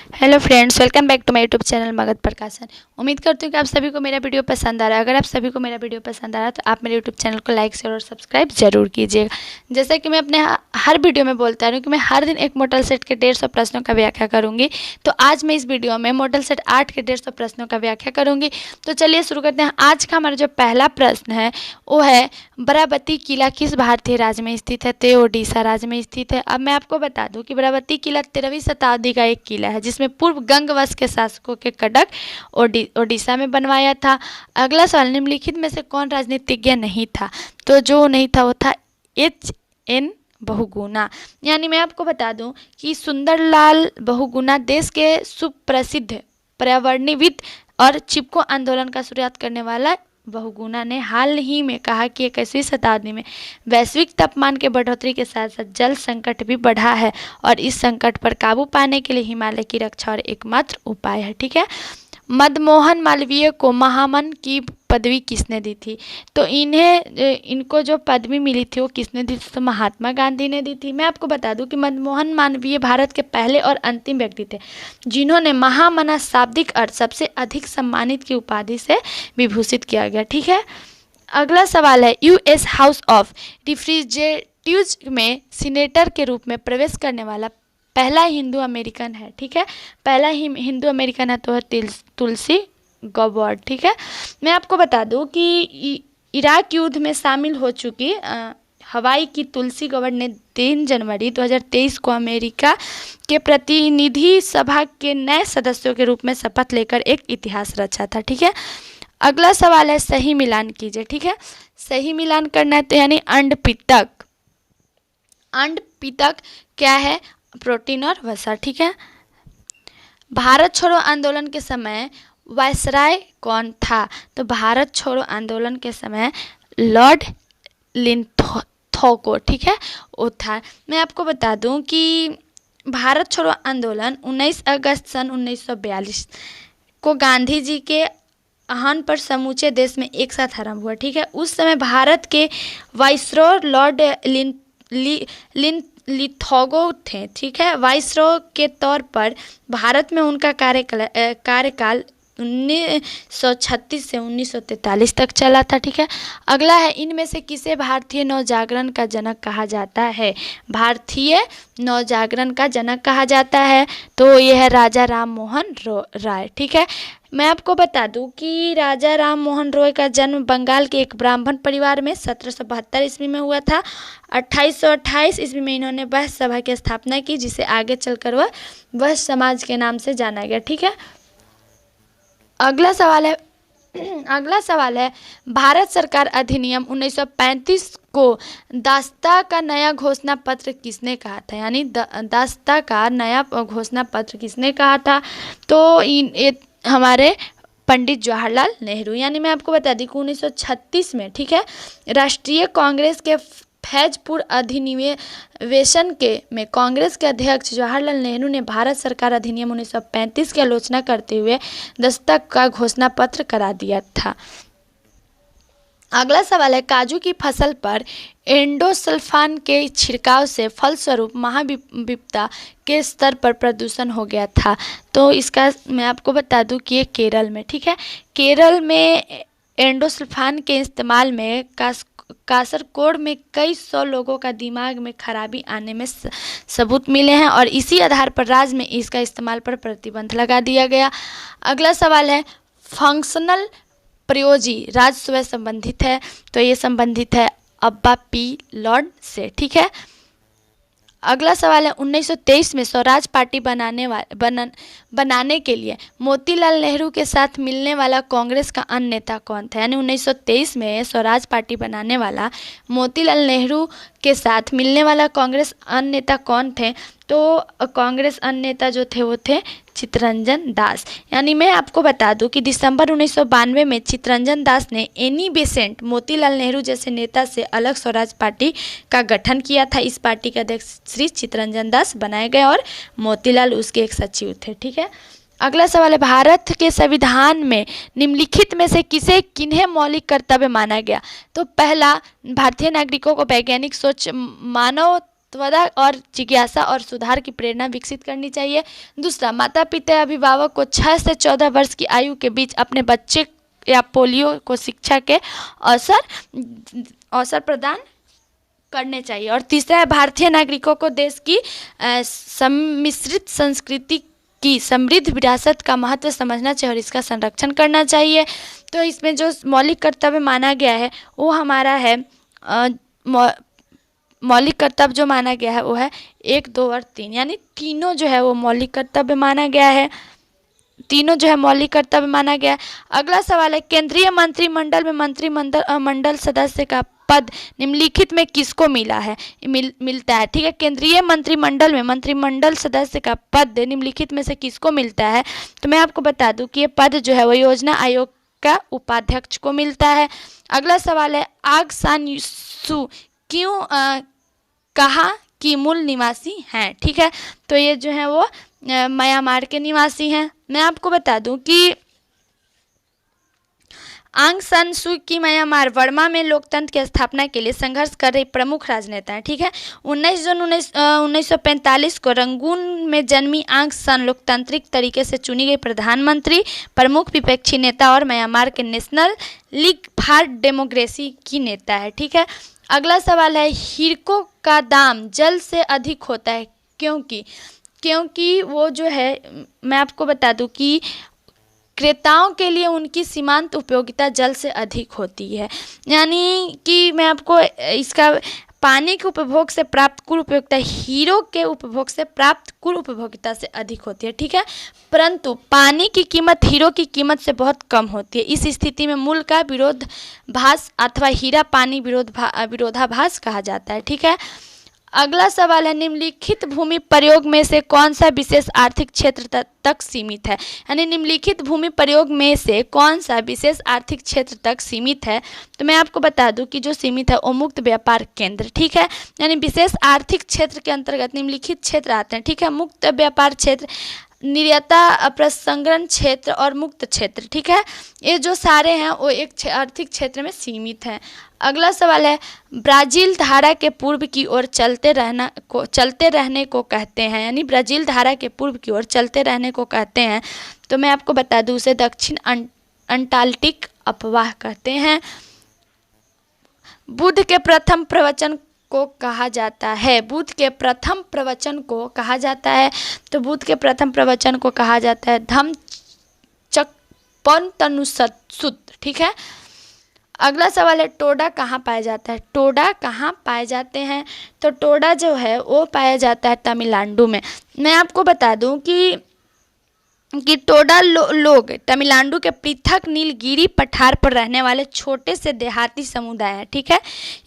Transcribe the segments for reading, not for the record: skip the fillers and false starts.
Hello friends, welcome back to my YouTube channel Magadh Prakashan. उम्मीद करती हूँ कि आप सभी को मेरा वीडियो पसंद आ रहा है। अगर आप सभी को मेरा वीडियो पसंद आ रहा है तो आप मेरे यूट्यूब चैनल को लाइक शेयर और सब्सक्राइब जरूर कीजिएगा। जैसा कि मैं अपने हर वीडियो में बोलता रही हूँ कि मैं हर दिन एक मॉडल सेट के 150 प्रश्नों का व्याख्या करूँगी, तो आज मैं इस वीडियो में मॉडल सेट 8 के 150 प्रश्नों का व्याख्या करूँगी। तो चलिए शुरू करते हैं। आज का हमारा जो पहला प्रश्न है वो है, बराबती किला किस भारतीय राज्य में स्थित है? तो ये ओडिशा राज्य में स्थित है। अब मैं आपको बता दूं कि बराबती किला 13वीं शताब्दी का एक किला है, जिसमें पूर्व गंग वंश के शासकों के कटक ओडिशा में बनवाया था। अगला सवाल, निम्नलिखित में से कौन राजनीतिज्ञ नहीं था? तो जो नहीं था वो था H.N. बहुगुणा। यानी मैं आपको बता दूं कि सुंदरलाल बहुगुणा देश के सुप्रसिद्ध पर्यावरणविद और चिपको आंदोलन का शुरुआत करने वाला बहुगुणा ने हाल ही में कहा कि 21वीं शताब्दी में वैश्विक तापमान के बढ़ोतरी के साथ साथ जल संकट भी बढ़ा है और इस संकट पर काबू पाने के लिए हिमालय की रक्षा और एकमात्र उपाय है। ठीक है। मदनमोहन मालवीय को महामन की पदवी किसने दी थी? तो इनको जो पदवी मिली थी वो किसने दी थी? तो महात्मा गांधी ने दी थी। मैं आपको बता दूं कि मदनमोहन मालवीय भारत के पहले और अंतिम व्यक्ति थे जिन्होंने महामना शाब्दिक अर्थ सबसे अधिक सम्मानित की उपाधि से विभूषित किया गया। ठीक है। अगला सवाल है, यूएस हाउस ऑफ रिप्रेजेंटेटिव्स में सीनेटर के रूप में प्रवेश करने वाला पहला हिंदू अमेरिकन है। ठीक है। पहला हिंदू अमेरिकन है तो है तुलसी गॉबर्ट। ठीक है। मैं आपको बता दूं कि इराक युद्ध में शामिल हो चुकी हवाई की तुलसी गॉबर्ट ने 3 जनवरी 2023 को अमेरिका के प्रतिनिधि सभा के नए सदस्यों के रूप में शपथ लेकर एक इतिहास रचा था। ठीक है। अगला सवाल है, सही मिलान कीजिए। ठीक है। सही मिलान करना है तो यानी अंडपितक। अंडपितक क्या है? प्रोटीन और वसा। ठीक है। भारत छोड़ो आंदोलन के समय वायसराय कौन था? तो भारत छोड़ो आंदोलन के समय लॉर्ड लिंथोको, ठीक है, वो था। मैं आपको बता दूं कि भारत छोड़ो आंदोलन 19 अगस्त सन 1942 को गांधी जी के आह्वान पर समूचे देश में एक साथ आरंभ हुआ। ठीक है। उस समय भारत के वाइसरॉय लॉर्ड लिथोगो थे। ठीक है। वाइसरॉय के तौर पर भारत में उनका कार्यकाल 1936 से 1943 तक चला था। ठीक है। अगला है, इनमें से किसे भारतीय नवजागरण का जनक कहा जाता है? भारतीय नवजागरण का जनक कहा जाता है तो यह है राजा राम मोहन राय। ठीक है। मैं आपको बता दूं कि राजा राम मोहन रॉय का जन्म बंगाल के एक ब्राह्मण परिवार में 1772 ईस्वी में हुआ था। 2828 ईस्वी में इन्होंने वह सभा की स्थापना की जिसे आगे चलकर वह समाज के नाम से जाना गया। ठीक है। अगला सवाल है, भारत सरकार अधिनियम 1935 को दास्ता का नया घोषणा पत्र किसने कहा था? यानी दास्ता का नया घोषणा पत्र किसने कहा था? तो ये हमारे पंडित जवाहरलाल नेहरू। यानी मैं आपको बता दी कि 1936 में, ठीक है, राष्ट्रीय कांग्रेस के फैजपुर अधिनिवेशन में कांग्रेस के अध्यक्ष जवाहरलाल नेहरू ने भारत सरकार अधिनियम 1935 की आलोचना करते हुए दास्ता का घोषणा पत्र करा दिया था। अगला सवाल है, काजू की फसल पर एंडोसल्फान के छिड़काव से फलस्वरूप महाविपदा के स्तर पर प्रदूषण हो गया था। तो इसका मैं आपको बता दूं कि ये केरल में, ठीक है, केरल में एंडोसल्फान के इस्तेमाल में कासरकोड में कई 100 लोगों का दिमाग में खराबी आने में सबूत मिले हैं और इसी आधार पर राज्य में इसका इस्तेमाल पर प्रतिबंध लगा दिया गया। अगला सवाल है, फंक्शनल प्रयोजी राजस्व से संबंधित है तो ये संबंधित है अब्बा पी लॉर्ड से। ठीक है। अगला सवाल है, 1923 में स्वराज पार्टी बनाने के लिए मोतीलाल नेहरू के साथ मिलने वाला कांग्रेस का अन्य नेता कौन था? यानी 1923 में स्वराज पार्टी बनाने वाला मोतीलाल नेहरू के साथ मिलने वाला कांग्रेस अन्य नेता कौन थे? तो कांग्रेस अन्य नेता जो थे वो थे चित्तरंजन दास। यानी मैं आपको बता दूं कि दिसंबर 1992 में चित्तरंजन दास ने एनी बेसेंट मोतीलाल नेहरू जैसे नेता से अलग स्वराज पार्टी का गठन किया था। इस पार्टी के अध्यक्ष श्री चित्तरंजन दास बनाए गए और मोतीलाल उसके एक सचिव थे। ठीक है। अगला सवाल है, भारत के संविधान में निम्नलिखित में से किन्हें मौलिक कर्तव्य माना गया? तो पहला, भारतीय नागरिकों को वैज्ञानिक सोच, मानव त्वरा और जिज्ञासा और सुधार की प्रेरणा विकसित करनी चाहिए। दूसरा, माता पिता या अभिभावक को 6 से 14 वर्ष की आयु के बीच अपने बच्चे या पोलियो को शिक्षा के अवसर प्रदान करने चाहिए। और तीसरा है, भारतीय नागरिकों को देश की सम्मिश्रित संस्कृति की समृद्ध विरासत का महत्व समझना चाहिए और इसका संरक्षण करना चाहिए। तो इसमें जो मौलिक कर्तव्य माना गया है वो हमारा है, मौलिक कर्तव्य जो माना गया है वो है 1, 2 और 3, यानी तीनों जो है वो मौलिक कर्तव्य माना गया है, तीनों जो है मौलिक कर्तव्य माना गया है। अगला सवाल है, केंद्रीय मंत्रिमंडल में मंत्रिमंडल सदस्य का पद निम्नलिखित में किसको मिला है, मिलता है। ठीक है, केंद्रीय मंत्रिमंडल में मंत्रिमंडल सदस्य का पद निम्नलिखित में से किसको मिलता है। तो मैं आपको बता दूं कि ये पद जो है वो योजना आयोग का उपाध्यक्ष को मिलता है। अगला सवाल है, आंग सान सू क्यों कहा कि मूल निवासी हैं। ठीक है, तो ये जो है वो म्यांमार के निवासी हैं। मैं आपको बता दूं कि आंग सान सू की म्यांमार वर्मा में लोकतंत्र की स्थापना के लिए संघर्ष कर रही प्रमुख राजनेता है। ठीक है, 19 जून 1945 को रंगून में जन्मी आंग सान लोकतांत्रिक तरीके से चुनी गई प्रधानमंत्री, प्रमुख विपक्षी नेता और म्यांमार के नेशनल लीग फॉर डेमोक्रेसी की नेता है। ठीक है, अगला सवाल है, हीरो का दाम जल से अधिक होता है क्योंकि वो जो है, मैं आपको बता दूं कि क्रेताओं के लिए उनकी सीमांत उपयोगिता जल से अधिक होती है। यानी कि मैं आपको इसका पानी के उपभोग से प्राप्त कुल उपयोगिता हीरो के उपभोग से प्राप्त कुल उपभोगिता से अधिक होती है। ठीक है, परंतु पानी की कीमत हीरो की कीमत से बहुत कम होती है। इस स्थिति में मूल्य का विरोधाभास अथवा हीरा पानी विरोधाभास कहा जाता है। ठीक है, अगला सवाल है, निम्नलिखित भूमि प्रयोग में से कौन सा विशेष आर्थिक क्षेत्र तक सीमित है। यानी निम्नलिखित भूमि प्रयोग में से कौन सा विशेष आर्थिक क्षेत्र तक सीमित है। तो मैं आपको बता दूं कि जो सीमित है वो मुक्त व्यापार केंद्र। ठीक है, यानी विशेष आर्थिक क्षेत्र के अंतर्गत निम्नलिखित क्षेत्र आते हैं। ठीक है, मुक्त व्यापार क्षेत्र, निर्याता प्रसंस्करण क्षेत्र और मुक्त क्षेत्र। ठीक है, ये जो सारे हैं वो एक आर्थिक क्षेत्र में सीमित हैं। अगला सवाल है, ब्राज़ील धारा के पूर्व की ओर चलते रहने को कहते हैं। यानी ब्राज़ील धारा के पूर्व की ओर चलते रहने को कहते हैं। तो मैं आपको बता दूं उसे दक्षिण अंटार्कटिक अपवाह कहते हैं। बुद्ध के प्रथम प्रवचन को कहा जाता है। बुद्ध के प्रथम प्रवचन को कहा जाता है। तो बुद्ध के प्रथम प्रवचन को कहा जाता है धम्मचक्कपवत्तनुसूत्र। ठीक है, अगला सवाल है, टोडा कहाँ पाया जाता है। टोडा कहाँ पाए जाते हैं। तो टोडा जो है वो पाया जाता है तमिलनाडु में। मैं आपको बता दूं कि टोडा लोग तमिलनाडु के पृथक नीलगिरी पठार पर रहने वाले छोटे से देहाती समुदाय हैं। ठीक है,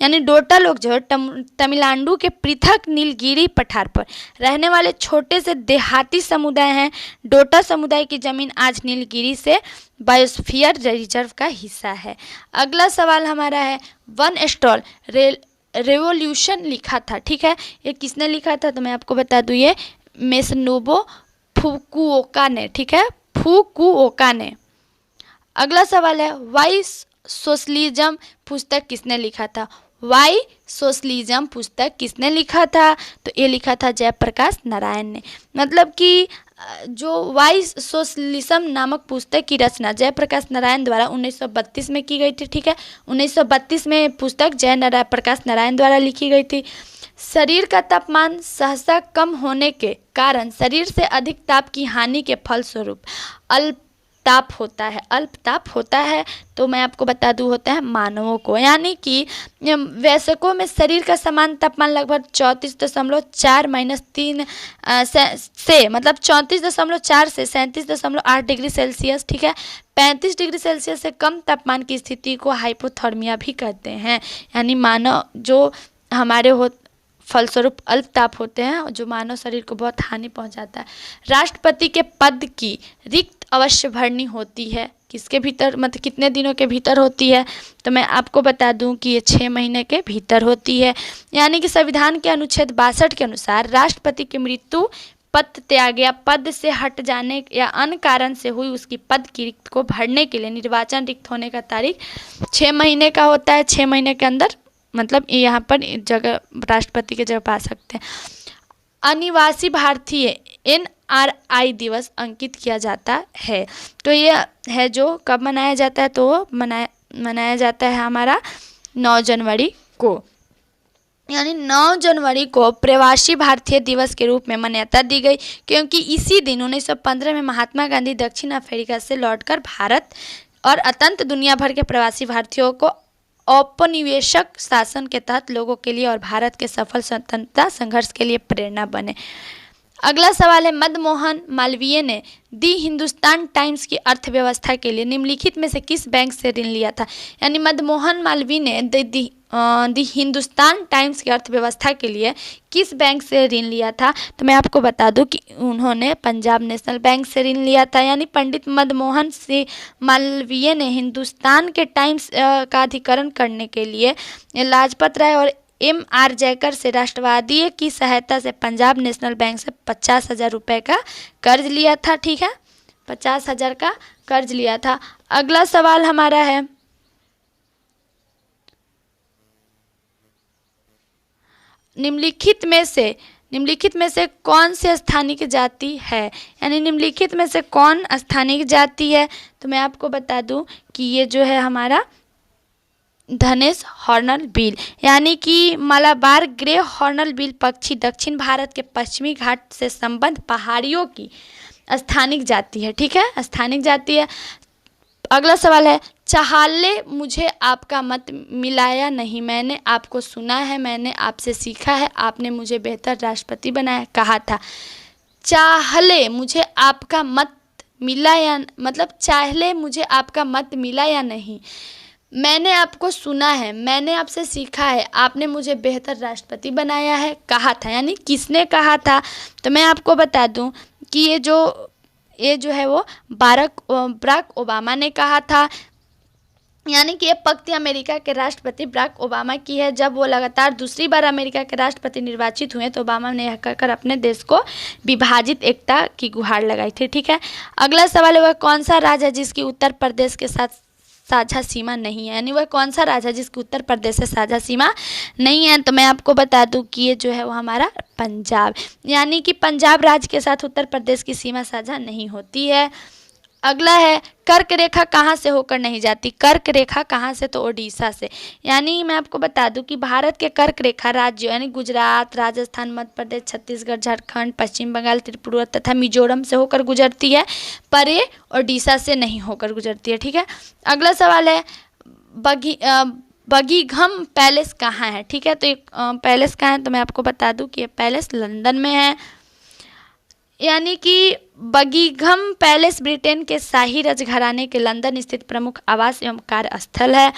यानी डोटा लोग जो है तमिलनाडु के पृथक नीलगिरी पठार पर रहने वाले छोटे से देहाती समुदाय हैं। डोटा समुदाय की जमीन आज नीलगिरी से बायोस्फीयर रिजर्व का हिस्सा है। अगला सवाल हमारा है, वन स्टॉल रेवोल्यूशन लिखा था। ठीक है, ये किसने लिखा था। तो मैं आपको बता दूं ये मेसनोबो फुकुओका ने। ठीक है, फुकुओका ने। अगला सवाल है, वाई सोशलिज्म पुस्तक किसने लिखा था। वाई सोशलिज्म पुस्तक किसने लिखा था। तो ये लिखा था जयप्रकाश नारायण ने। मतलब कि जो वाई सोशलिज्म नामक पुस्तक की रचना जयप्रकाश नारायण द्वारा 1932 में की गई थी। ठीक है, 1932 में पुस्तक जयप्रकाश नारायण द्वारा लिखी गई थी। शरीर का तापमान सहसा कम होने के कारण शरीर से अधिक ताप की हानि के फलस्वरूप अल्पताप होता है। तो मैं आपको बता दूं होता है मानवों को। यानी कि वयस्कों में शरीर का समान तापमान लगभग 34.4 - 3 से मतलब 34.4 से 37.8 डिग्री सेल्सियस। ठीक है, 35 डिग्री सेल्सियस से कम तापमान की स्थिति को हाइपोथर्मिया भी कहते हैं। यानी मानव जो हमारे फलस्वरूप अल्पताप होते हैं जो मानव शरीर को बहुत हानि पहुंचाता है। राष्ट्रपति के पद की रिक्त अवश्य भरनी होती है। किसके भीतर, मतलब कितने दिनों के भीतर होती है। तो मैं आपको बता दूं कि ये 6 महीने के भीतर होती है। यानी कि संविधान के अनुच्छेद 62 के अनुसार राष्ट्रपति की मृत्यु, पद त्याग या पद से हट जाने या अन्य कारण से हुई उसकी पद की रिक्त को भरने के लिए निर्वाचन रिक्त होने का तारीख 6 महीने का होता है। 6 महीने के अंदर मतलब यहाँ पर जगह राष्ट्रपति की जगह पा सकते हैं। अनिवासी भारतीय NRI दिवस अंकित किया जाता है। तो ये है जो कब मनाया जाता है, तो मनाया जाता है हमारा 9 जनवरी को। यानी 9 जनवरी को प्रवासी भारतीय दिवस के रूप में मान्यता दी गई, क्योंकि इसी दिन 1915 में महात्मा गांधी दक्षिण अफ्रीका से लौटकर भारत और अत्यंत दुनिया भर के प्रवासी भारतीयों को औपनिवेशिक शासन के तहत लोगों के लिए और भारत के सफल स्वतंत्रता संघर्ष के लिए प्रेरणा बने। अगला सवाल है, मदनमोहन मालवीय ने दी हिंदुस्तान टाइम्स की अर्थव्यवस्था के लिए निम्नलिखित में से किस बैंक से ऋण लिया था। यानी मदनमोहन मालवीय ने दी हिंदुस्तान टाइम्स की अर्थव्यवस्था के लिए किस बैंक से ऋण लिया था। तो मैं आपको बता दूं कि उन्होंने पंजाब नेशनल बैंक से ऋण लिया था। यानी पंडित मदनमोहन सिंह मालवीय ने हिंदुस्तान के टाइम्स का अधिकरण करने के लिए लाजपत राय और MR जयकर से राष्ट्रवादी की सहायता से पंजाब नेशनल बैंक से 50,000 रुपये का कर्ज लिया था। ठीक है, 50,000 का कर्ज लिया था। अगला सवाल हमारा है, निम्नलिखित में से कौन सी स्थानिक जाति है। यानी निम्नलिखित में से कौन स्थानिक जाति है। तो मैं आपको बता दूं कि ये जो है हमारा धनेश हॉर्नबिल, यानी कि मलाबार ग्रे हॉर्नबिल पक्षी दक्षिण भारत के पश्चिमी घाट से संबद्ध पहाड़ियों की स्थानिक जाति है। ठीक है, स्थानिक जाति है। अगला सवाल है, चाहले मुझे आपका मत मिला या नहीं, मैंने आपको सुना है, मैंने आपसे सीखा है, आपने मुझे बेहतर राष्ट्रपति बनाया कहा था। चाहले मुझे आपका मत मिला या मतलब चाहले मुझे आपका मत मिला या नहीं, मैंने आपको सुना है, मैंने आपसे सीखा है, आपने मुझे बेहतर राष्ट्रपति बनाया है कहा था। यानी किसने कहा था। तो मैं आपको बता दूं कि ये जो है वो बराक ओबामा ने कहा था। यानी कि ये पंक्ति अमेरिका के राष्ट्रपति बराक ओबामा की है। जब वो लगातार दूसरी बार अमेरिका के राष्ट्रपति निर्वाचित हुए तो ओबामा ने यह कहकर अपने देश को विभाजित एकता की गुहार लगाई थी। ठीक है, अगला सवाल है, वह कौन सा राज्य है जिसकी उत्तर प्रदेश के साथ साझा सीमा नहीं है। यानी वह कौन सा राज्य है जिसकी उत्तर प्रदेश से साझा सीमा नहीं है। तो मैं आपको बता दूं कि ये जो है वो हमारा पंजाब, यानी कि पंजाब राज्य के साथ उत्तर प्रदेश की सीमा साझा नहीं होती है। अगला है, कर्क रेखा कहाँ से होकर नहीं जाती। कर्क रेखा कहाँ से, तो ओडिशा से। यानी मैं आपको बता दूं कि भारत के कर्क रेखा राज्यों यानी गुजरात, राजस्थान, मध्य प्रदेश, छत्तीसगढ़, झारखंड, पश्चिम बंगाल, त्रिपुरा तथा मिजोरम से होकर गुजरती है, पर ये ओडिशा से नहीं होकर गुजरती है। ठीक है, अगला सवाल है, बकिंघम पैलेस कहाँ है। ठीक है, तो ये पैलेस कहाँ है, तो मैं आपको बता दूं कि ये पैलेस लंदन में है। यानी कि बकिंघम पैलेस ब्रिटेन के शाही राजघराने के लंदन स्थित प्रमुख आवास एवं कार्यस्थल है।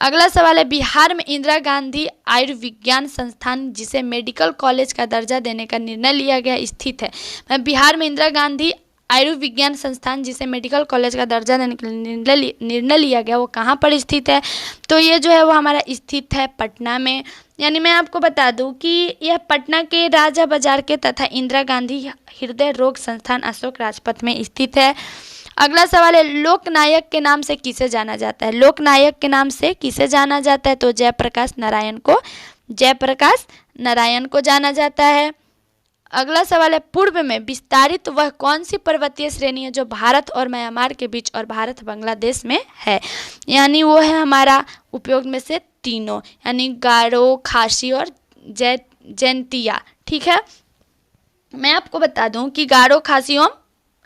अगला सवाल है, बिहार में इंदिरा गांधी आयुर्विज्ञान संस्थान जिसे मेडिकल कॉलेज का दर्जा देने का निर्णय लिया गया स्थित है। बिहार में इंदिरा गांधी आयुर्विज्ञान संस्थान जिसे मेडिकल कॉलेज का दर्जा देने का निर्णय लिया गया वो कहाँ पर स्थित है। तो ये जो है वो हमारा स्थित है पटना में। यानी मैं आपको बता दूं कि यह पटना के राजा बाजार के तथा इंदिरा गांधी हृदय रोग संस्थान अशोक राजपथ में स्थित है। अगला सवाल है, लोकनायक के नाम से किसे जाना जाता है। लोकनायक के नाम से किसे जाना जाता है, तो जयप्रकाश नारायण को जाना जाता है। अगला सवाल है, पूर्व में विस्तारित वह कौन सी पर्वतीय श्रेणी है जो भारत और म्यांमार के बीच और भारत बांग्लादेश में है। यानी वो है हमारा उपयोग में से तीनों, यानी गारो, खासी और जैंतिया। ठीक है, मैं आपको बता दूं कि गारो, खासी और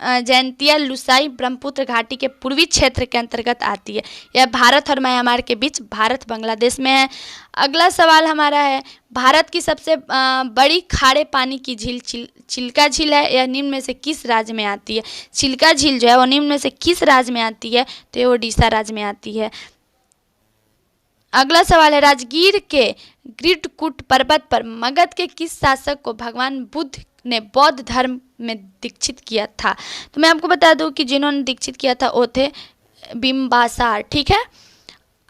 जैंतिया लुसाई ब्रह्मपुत्र घाटी के पूर्वी क्षेत्र के अंतर्गत आती है। यह भारत और म्यांमार के बीच भारत बांग्लादेश में है। अगला सवाल हमारा है, भारत की सबसे बड़ी खारे पानी की झील चिल्का झील है, यह निम्न में से किस राज्य में आती है। चिल्का झील जो है वो निम्न में से किस राज्य में आती है, तो ये ओडिशा राज्य में आती है। अगला सवाल है, राजगीर के ग्रीडकुट पर्वत पर मगध के किस शासक को भगवान बुद्ध ने बौद्ध धर्म में दीक्षित किया था। तो मैं आपको बता दूं कि जिन्होंने दीक्षित किया था वो थे बिम्बासार। ठीक है,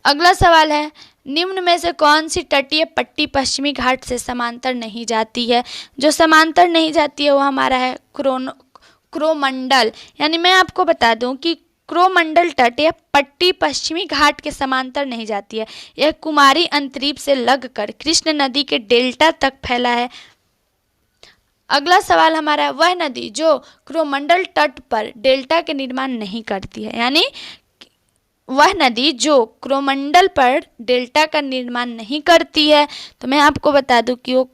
अगला सवाल है, निम्न में से कौन सी तटीय पट्टी पश्चिमी घाट से समांतर नहीं जाती है। जो समांतर नहीं जाती है वो हमारा है क्रोमंडल। यानी मैं आपको बता दूं कि क्रोमंडल तट यह पट्टी पश्चिमी घाट के समांतर नहीं जाती है, यह कुमारी अंतरीप से लगकर कृष्ण नदी के डेल्टा तक फैला है। अगला सवाल हमारा है, वह नदी जो क्रोमंडल तट पर डेल्टा के निर्माण नहीं करती है, यानी वह नदी जो क्रोमंडल पर डेल्टा का निर्माण नहीं करती है, तो मैं आपको बता दूं कि वो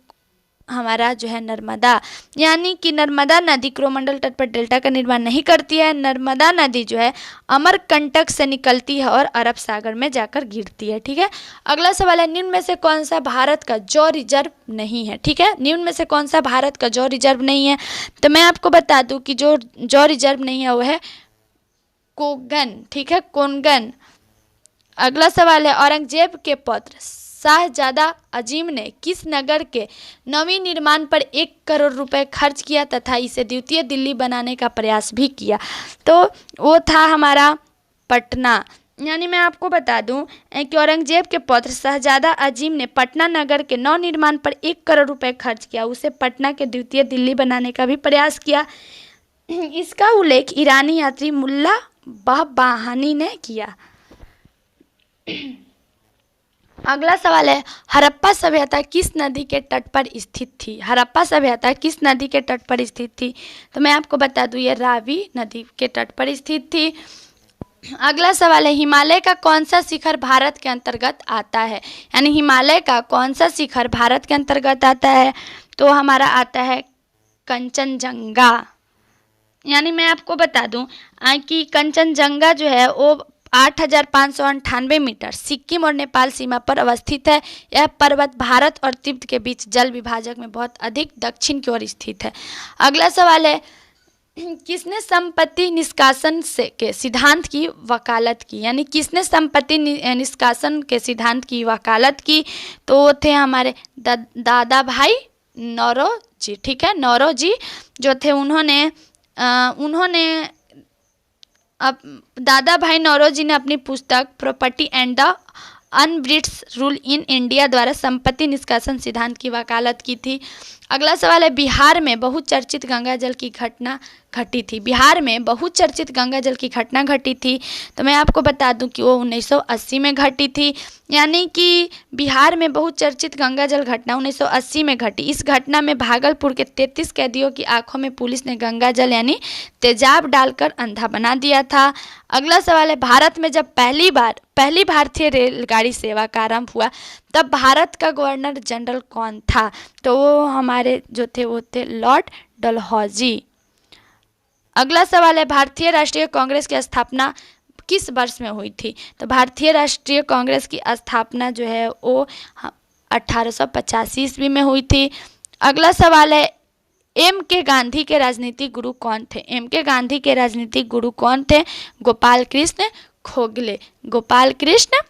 हमारा जो है नर्मदा, यानी कि नर्मदा नदी क्रोमंडल तट पर डेल्टा का निर्माण नहीं करती है। नर्मदा नदी जो है अमरकंटक से निकलती है और अरब सागर में जाकर गिरती है। ठीक है, अगला सवाल है, निम्न में से कौन सा भारत का जौ रिजर्व नहीं है। ठीक है, निम्न में से कौन सा भारत का जौ रिजर्व नहीं है, तो मैं आपको बता दूं कि जो जौ रिजर्व नहीं है वो है कोंगन। ठीक है, कोंगन। अगला सवाल है, औरंगजेब के पुत्र शाहजादा अजीम ने किस नगर के नवीनिर्माण पर 1 करोड़ रुपए खर्च किया तथा इसे द्वितीय दिल्ली बनाने का प्रयास भी किया, तो वो था हमारा पटना। यानी मैं आपको बता दूं कि औरंगजेब के पुत्र शाहजादा अजीम ने पटना नगर के नवनिर्माण पर 1 करोड़ रुपए खर्च किया, उसे पटना के द्वितीय दिल्ली बनाने का भी प्रयास किया। इसका उल्लेख ईरानी यात्री मुल्ला बहबाहानी ने किया। अगला सवाल है, हड़प्पा सभ्यता किस नदी के तट पर स्थित थी। हड़प्पा सभ्यता किस नदी के तट पर स्थित थी, तो मैं आपको बता दूं ये रावी नदी के तट पर स्थित थी। अगला सवाल है, हिमालय का कौन सा शिखर भारत के अंतर्गत आता है, यानी हिमालय का कौन सा शिखर भारत के अंतर्गत आता है, तो हमारा आता है कंचनजंगा। यानी मैं आपको बता दूं कि कंचनजंगा जो है वो 8,598 मीटर सिक्किम और नेपाल सीमा पर अवस्थित है। यह पर्वत भारत और तिब्बत के बीच जल विभाजक में बहुत अधिक दक्षिण की ओर स्थित है। अगला सवाल है, किसने संपत्ति निष्कासन के सिद्धांत की वकालत की, यानी किसने संपत्ति निष्कासन के सिद्धांत की वकालत की, तो वो थे हमारे दादा भाई नौरोजी। ठीक है, नौरोजी जो थे उन्होंने अब दादा भाई नौरोजी ने अपनी पुस्तक property and the un-British rule in India द्वारा संपत्ति निष्कासन सिद्धांत की वकालत की थी। अगला सवाल है, बिहार में बहुचर्चित गंगा जल की घटना घटी थी। बिहार में बहुचर्चित गंगा जल की घटना घटी थी, तो मैं आपको बता दूं कि वो 1980 में घटी थी। यानी कि बिहार में बहुचर्चित गंगा जल घटना 1980 में घटी। इस घटना में भागलपुर के 33 कैदियों की आंखों में पुलिस ने गंगा जल यानी तेजाब डालकर अंधा बना दिया था। अगला सवाल है, भारत में जब पहली भारतीय रेलगाड़ी सेवा का आरंभ हुआ तब भारत का गवर्नर जनरल कौन था, तो वो हमारे जो थे वो थे लॉर्ड डलहौजी। अगला सवाल है, भारतीय राष्ट्रीय कांग्रेस की स्थापना किस वर्ष में हुई थी, तो भारतीय राष्ट्रीय कांग्रेस की स्थापना जो है वो 1885 ईस्वी में हुई थी। अगला सवाल है, एम के गांधी के राजनीतिक गुरु कौन थे। एम के गांधी के राजनीतिक गुरु कौन थे, गोपाल कृष्ण खोगले। गोपाल कृष्ण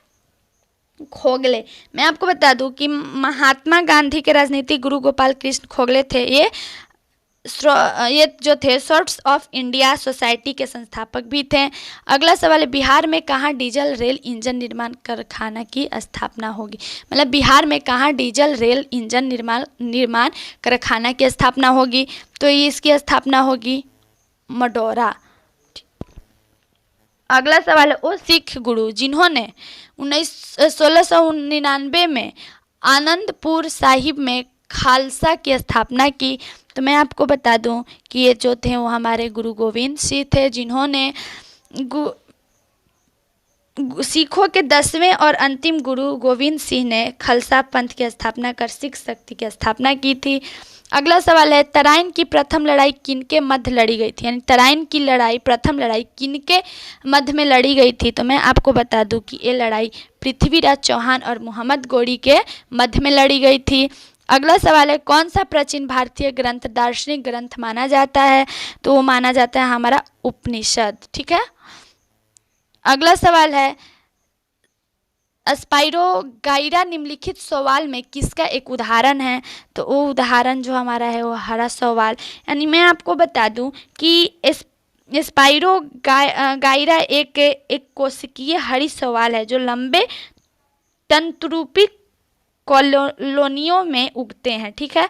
खोगले। मैं आपको बता दूं कि महात्मा गांधी के राजनीतिक गुरु गोपाल कृष्ण खोगले थे। ये जो थे सोर्ट्स ऑफ इंडिया सोसाइटी के संस्थापक भी थे। अगला सवाल है, बिहार में कहाँ डीजल रेल इंजन निर्माण कारखाना की स्थापना होगी, मतलब बिहार में कहाँ डीजल रेल इंजन निर्माण कारखाना की स्थापना होगी, तो ये इसकी स्थापना होगी मडौरा। अगला सवाल है, वो सिख गुरु जिन्होंने 1699 में आनंदपुर साहिब में खालसा की स्थापना की, तो मैं आपको बता दूं कि ये जो थे वो हमारे गुरु गोविंद सिंह थे, जिन्होंने सिखों के 10वें और अंतिम गुरु गोविंद सिंह ने खालसा पंथ की स्थापना कर सिख शक्ति की स्थापना की थी। अगला सवाल है, तराइन की प्रथम लड़ाई किनके मध्य लड़ी गई थी, यानी तराइन की लड़ाई प्रथम लड़ाई किनके मध्य में लड़ी गई थी, तो मैं आपको बता दूं कि ये लड़ाई पृथ्वीराज चौहान और मोहम्मद गौरी के मध्य में लड़ी गई थी। अगला सवाल है, कौन सा प्राचीन भारतीय ग्रंथ दार्शनिक ग्रंथ माना जाता है, तो वो माना जाता है हमारा उपनिषद। ठीक है। अगला सवाल है, स्पाइरो गाइरा निम्नलिखित सवाल में किसका एक उदाहरण है, तो वो उदाहरण जो हमारा है वो हरा सवाल। यानी मैं आपको बता दूं कि स्पाइरो गाइरा एक कोशिकीय हरी सवाल है जो लंबे तंतुरूपी कॉलोनियों में उगते हैं। ठीक है।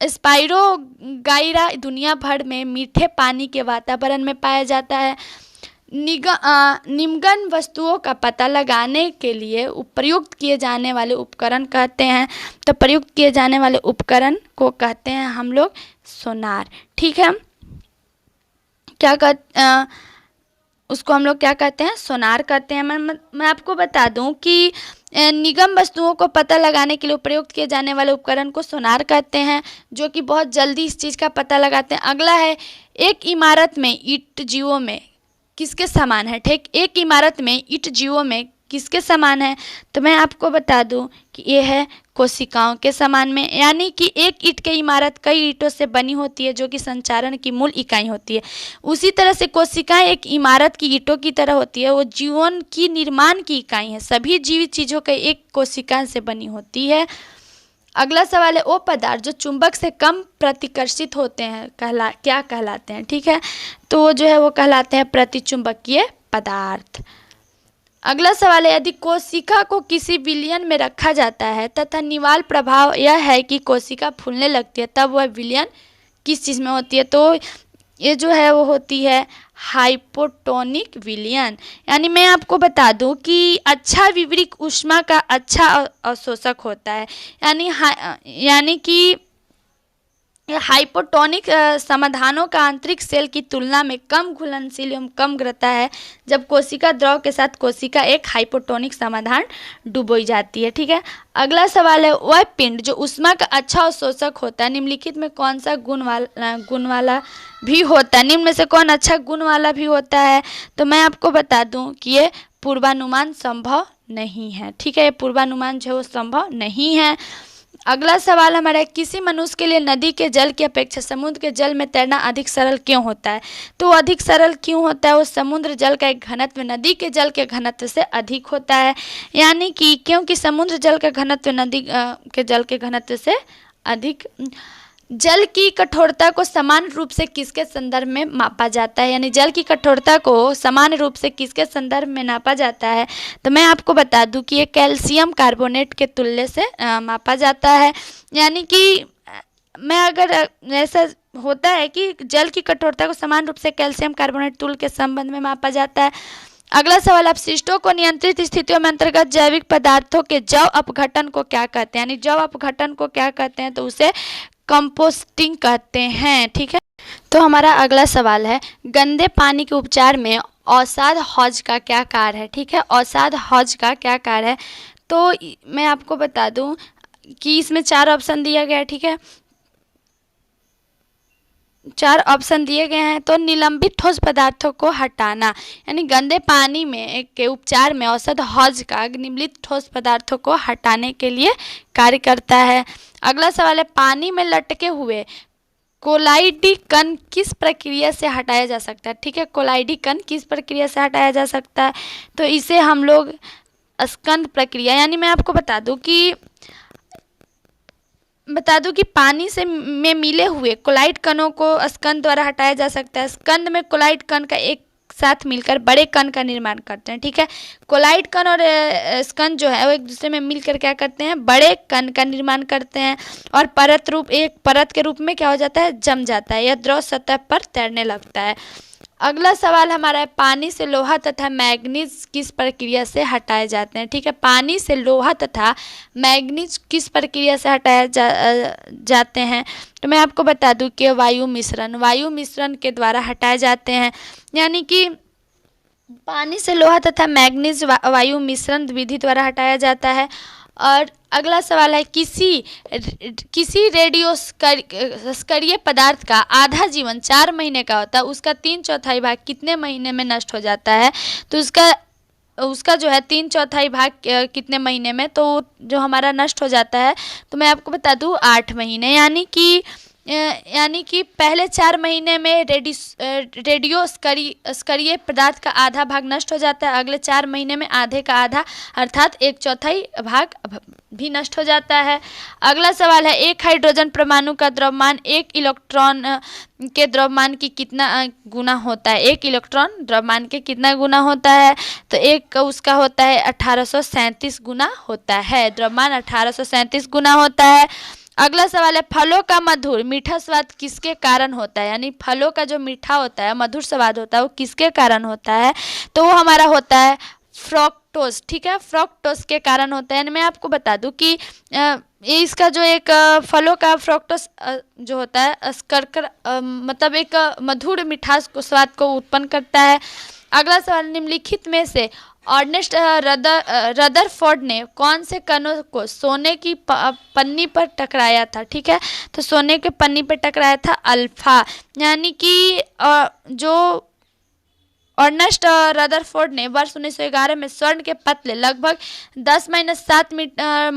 स्पाइरो गाइरा दुनिया भर में मीठे पानी के वातावरण में पाया जाता है। निम्नगन वस्तुओं का पता लगाने के लिए प्रयुक्त किए जाने वाले उपकरण कहते हैं। तो प्रयुक्त किए जाने वाले उपकरण को कहते हैं हम लोग सोनार। ठीक है, उसको हम लोग क्या कहते हैं, सोनार कहते हैं। मैं आपको बता दूं कि निगम वस्तुओं को पता लगाने के लिए प्रयुक्त किए जाने वाले उपकरण को सोनार कहते हैं, जो कि बहुत जल्दी इस चीज़ का पता लगाते हैं। अगला है, एक इमारत में ईंट जीवों में किसके समान है। ठीक, एक इमारत में ईंट जीवों में किसके समान है। तो मैं आपको बता दूं कि ये है कोशिकाओं के समान में, यानी कि एक ईंट की इमारत कई ईंटों से बनी होती है जो कि संचारण की मूल इकाई होती है। उसी तरह से कोशिकाएं एक इमारत की ईंटों की तरह होती है, वो जीवन की निर्माण की इकाई है। सभी जीवित चीज़ों का एक कोशिका से बनी होती है। अगला सवाल है, वो पदार्थ जो चुंबक से कम प्रतिकर्षित होते हैं क्या कहलाते हैं। ठीक है, तो वो जो है वो कहलाते हैं प्रतिचुंबकीय पदार्थ। अगला सवाल है, यदि कोशिका को किसी विलयन में रखा जाता है तथा निवाल प्रभाव यह है कि कोशिका फूलने लगती है, तब वह विलयन किस चीज़ में होती है। तो ये जो है वो होती है हाइपोटोनिक विलयन। यानी मैं आपको बता दूं कि अच्छा विवरिक ऊष्मा का अच्छा अवशोषक होता है। यानी कि हाइपोटोनिक समाधानों का आंतरिक सेल की तुलना में कम घुलनशील एवं कम रहता है जब कोशिका द्रव के साथ कोशिका एक हाइपोटोनिक समाधान डुबोई जाती है। ठीक है, अगला सवाल है, वह पिंड जो ऊष्मा का अच्छा अवशोषक होता है निम्नलिखित में कौन सा गुण वाला भी होता है। निम्न में से कौन अच्छा गुण वाला भी होता है। तो मैं आपको बता दूं कि ये पूर्वानुमान संभव नहीं है। ठीक है, ये पूर्वानुमान जो है वो संभव नहीं है। अगला सवाल हमारा है, किसी मनुष्य के लिए नदी के जल की अपेक्षा समुद्र के जल में तैरना अधिक सरल क्यों होता है। तो अधिक सरल क्यों होता है, वो समुद्र जल का एक घनत्व नदी के जल के घनत्व से अधिक होता है। यानी कि क्योंकि समुद्र जल का घनत्व नदी के जल के घनत्व से अधिक। जल की कठोरता को समान रूप से किसके संदर्भ में मापा जाता है। यानी जल की कठोरता को समान रूप से किसके संदर्भ में नापा जाता है। तो मैं आपको बता दूं कि ये कैल्शियम कार्बोनेट के तुल्य से मापा जाता है। यानी कि मैं अगर ऐसा होता है कि जल की कठोरता को समान रूप से कैल्शियम कार्बोनेट तुल्य के संबंध में मापा जाता है। अगला सवाल, अपशिष्टों को नियंत्रित स्थितियों में अंतर्गत जैविक पदार्थों के जैव अपघटन को क्या कहते हैं। यानी जैव अपघटन को क्या कहते हैं, तो उसे कंपोस्टिंग कहते हैं। ठीक है, तो हमारा अगला सवाल है, गंदे पानी के उपचार में अवसाद हौज का क्या कार्य है। ठीक है, अवसाद हौज का क्या कार्य है। तो मैं आपको बता दूं कि इसमें 4 ऑप्शन दिया गया है। ठीक है, 4 ऑप्शन दिए गए हैं। तो निलंबित ठोस पदार्थों को हटाना, यानी गंदे पानी में के उपचार में औसत हौज का निम्नलिखित ठोस पदार्थों को हटाने के लिए कार्य करता है। अगला सवाल है, पानी में लटके हुए कोलाइडी कण किस प्रक्रिया से हटाया जा सकता है। ठीक है, कोलाइडी कण किस प्रक्रिया से हटाया जा सकता है। तो इसे हम लोग स्कंद प्रक्रिया, यानी मैं आपको बता दूं कि पानी से में मिले हुए कोलाइड कणों को स्कंद द्वारा हटाया जा सकता है। स्कंद में कोलाइड कण का एक साथ मिलकर बड़े कण का निर्माण करते हैं। ठीक है, कोलाइड कण और स्कंद जो है वो एक दूसरे में मिलकर क्या करते हैं, बड़े कण का निर्माण करते हैं और एक परत के रूप में क्या हो जाता है, जम जाता है। यह द्रव सतह पर तैरने लगता है। अगला सवाल हमारा है, पानी से लोहा तथा मैग्नीज किस प्रक्रिया से हटाए जाते हैं। ठीक है, पानी से लोहा तथा मैग्नीज किस प्रक्रिया से हटाए जाते हैं। तो मैं आपको बता दूं कि वायु मिश्रण के द्वारा हटाए जाते हैं। यानी कि पानी से लोहा तथा मैग्नीज वायु मिश्रण विधि द्वारा हटाया जाता है। और अगला सवाल है, किसी रेडियोस्करीय पदार्थ का आधा जीवन 4 महीने का होता है, उसका 3/4 भाग कितने महीने में नष्ट हो जाता है। तो उसका जो है 3/4 भाग कितने महीने में, तो जो हमारा नष्ट हो जाता है, तो मैं आपको बता दूं 8 महीने। यानी कि पहले 4 महीने में रेडियोस्करीय पदार्थ का आधा भाग नष्ट हो जाता है। अगले 4 महीने में आधे का आधा अर्थात 1/4 भाग भी नष्ट हो जाता है। अगला सवाल है, एक हाइड्रोजन परमाणु का द्रव्यमान 1 इलेक्ट्रॉन के द्रव्यमान की कितना गुना होता है। 1 इलेक्ट्रॉन द्रव्यमान के कितना गुना होता है। तो एक उसका होता है 1837 गुना होता है। द्रव्यमान 1837 गुना होता है। अगला सवाल है फलों का मधुर मीठा स्वाद किसके कारण होता है, यानी फलों का जो मीठा होता है मधुर स्वाद होता है वो किसके कारण होता है, तो वो हमारा होता है फ्रक्टोज। ठीक है, फ्रक्टोज के कारण होता है। यानी मैं आपको बता दूं कि ये इसका जो एक फलों का फ्रक्टोज जो होता है शर्करा मतलब एक मधुर मिठास को स्वाद को उत्पन्न करता है। अगला सवाल निम्नलिखित में से अर्नेस्ट रदरफोर्ड ने कौन से कणों को सोने की पन्नी पर टकराया था। ठीक है, तो सोने के पन्नी पर टकराया था अल्फा, यानी कि जो अर्नेस्ट रदरफोर्ड ने वर्ष 1911 में स्वर्ण के पतले लगभग 10-7 मीटर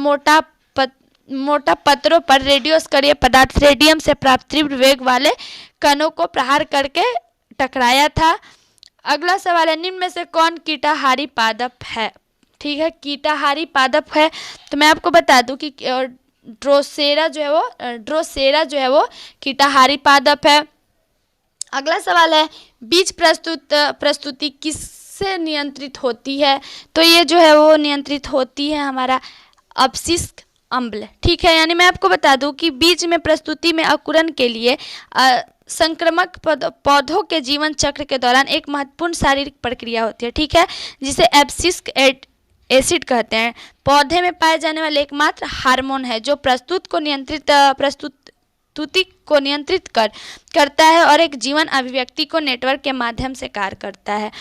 मोटा पत्रों पर रेडियोस्करीय पदार्थ रेडियम से प्राप्त तीव्र वेग वाले कणों को प्रहार करके टकराया था। अगला सवाल है निम्न में से कौन कीटाहारी पादप है। ठीक है, कीटाहारी पादप है तो मैं आपको बता दूं कि ड्रोसेरा जो है वो कीटाहारी पादप है। अगला सवाल है बीज प्रस्तुति किससे नियंत्रित होती है, तो ये जो है वो नियंत्रित होती है हमारा अपशिष्ट अम्ल। ठीक है, यानी मैं आपको बता दूं कि बीज में प्रस्तुति में अंकुरण के लिए संक्रामक पौधों के जीवन चक्र के दौरान एक महत्वपूर्ण शारीरिक प्रक्रिया होती है। ठीक है, जिसे एब्सिस्क एसिड कहते हैं। पौधे में पाए जाने वाले एकमात्र हार्मोन है जो प्रस्तुति को नियंत्रित करता है और एक जीवन अभिव्यक्ति को नेटवर्क के माध्यम से कार्य करता है।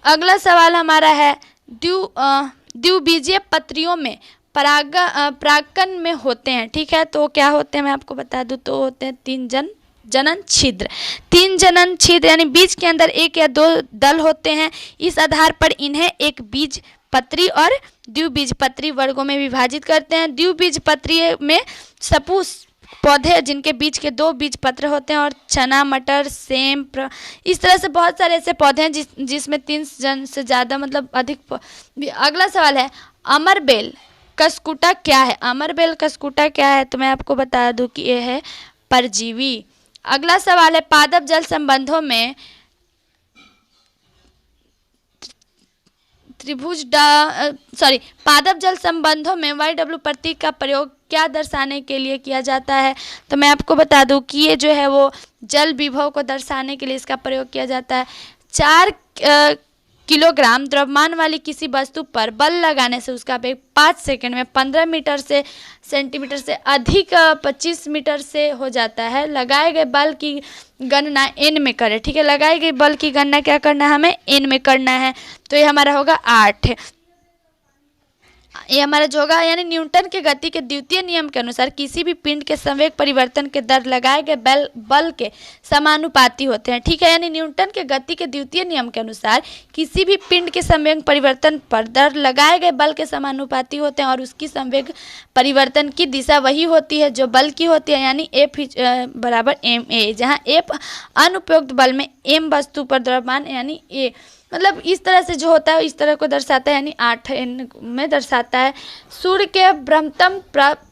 अगला सवाल हमारा है द्विबीजीय पत्रियों में परागकण में होते हैं। ठीक है, तो क्या होते हैं मैं आपको बता दूं, तो होते हैं 3 जनन छिद्र। 3 जनन छिद्र यानी बीज के अंदर 1 या 2 दल होते हैं। इस आधार पर इन्हें एक बीज पत्री और द्विबीजपत्री वर्गों में विभाजित करते हैं। द्विबीजपत्री में सपूस पौधे जिनके बीच के 2 बीज पत्र होते हैं और चना मटर सेम इस तरह से बहुत सारे ऐसे पौधे हैं जिसमें 3 जन से ज़्यादा मतलब अधिक। अगला सवाल है अमरबेल कस्कुटा क्या है। अमरबेल कस्कुटा क्या है, तो मैं आपको बता दूं कि यह है परजीवी। अगला सवाल है पादप जल संबंधों में पादप जल संबंधों में YW प्रतीक का प्रयोग क्या दर्शाने के लिए किया जाता है, तो मैं आपको बता दूं कि ये जो है वो जल विभव को दर्शाने के लिए इसका प्रयोग किया जाता है। 4 किलोग्राम द्रव्यमान वाली किसी वस्तु पर बल लगाने से उसका वेग 5 सेकंड में 15 मीटर से सेंटीमीटर से अधिक 25 मीटर से हो जाता है। लगाए गए बल की गणना n में करें। ठीक है, लगाए गए बल की गणना क्या करना है, हमें n में करना है, तो ये हमारा होगा 8। ये हमारा जो होगा यानी न्यूटन के गति के द्वितीय नियम के अनुसार किसी भी पिंड के संवेग परिवर्तन के दर लगाए गए बल के समानुपाती होते हैं। ठीक है, यानी न्यूटन के गति के द्वितीय नियम के अनुसार किसी भी पिंड के संवेग परिवर्तन पर दर लगाए गए बल के समानुपाती होते हैं और उसकी संवेग परिवर्तन की दिशा वही होती है जो बल की होती है, यानी F बराबर ma, जहाँ F अनुपयुक्त बल में m वस्तु पर द्रव्यमान यानी a मतलब इस तरह से जो होता है इस तरह को दर्शाता है, यानी 8n में दर्शाता है। सूर्य के ब्रह्मतम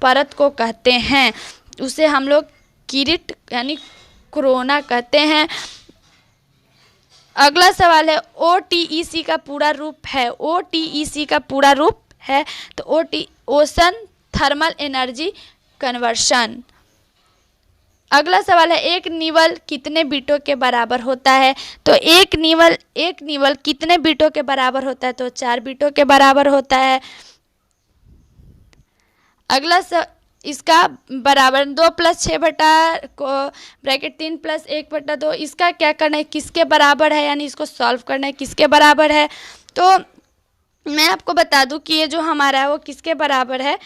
परत को कहते हैं, उसे हम लोग किरीट यानी कोरोना कहते हैं। अगला सवाल है OTEC का पूरा रूप है। OTEC का पूरा रूप है तो ओशन थर्मल एनर्जी कन्वर्शन। अगला सवाल है एक निवल कितने बीटों के बराबर होता है, तो एक निवल कितने बीटों के बराबर होता है, तो 4 बीटों के बराबर होता है। अगला इसका बराबर 2 + 6 बटा ब्रैकेट 3 + 1 बटा 2 इसका क्या करना है, किसके बराबर है, यानी इसको सॉल्व करना है किसके बराबर है। तो मैं आपको बता दूं कि ये जो हमारा है वो किसके बराबर है,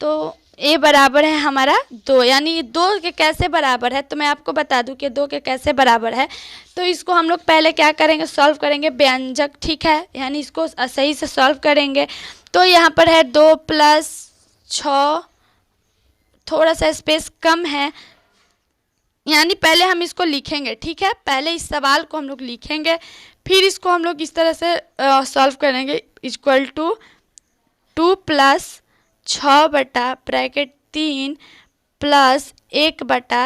तो ए बराबर है हमारा 2, यानी 2 के कैसे बराबर है, तो मैं आपको बता दूं कि 2 के कैसे बराबर है। तो इसको हम लोग पहले क्या करेंगे, सॉल्व करेंगे व्यंजक। ठीक है, यानी इसको सही से सॉल्व करेंगे। तो यहाँ पर है 2 + 6, थोड़ा सा स्पेस कम है, यानी पहले हम इसको लिखेंगे। ठीक है, पहले इस सवाल को हम लोग लिखेंगे, फिर इसको हम लोग इस तरह से सॉल्व करेंगे। इक्वल टू 2 + 6 बटा ब्रैकेट 3 + 1 बटा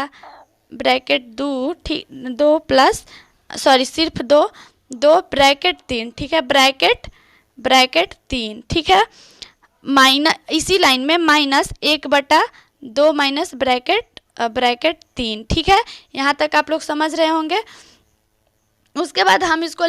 ब्रैकेट 2, ठीक 2 सिर्फ 2 ब्रैकेट 3। ठीक है, ब्रैकेट 3। ठीक है, माइनस इसी लाइन में -1/2 माइनस ब्रैकेट 3। ठीक है, यहाँ तक आप लोग समझ रहे होंगे। उसके बाद हम इसको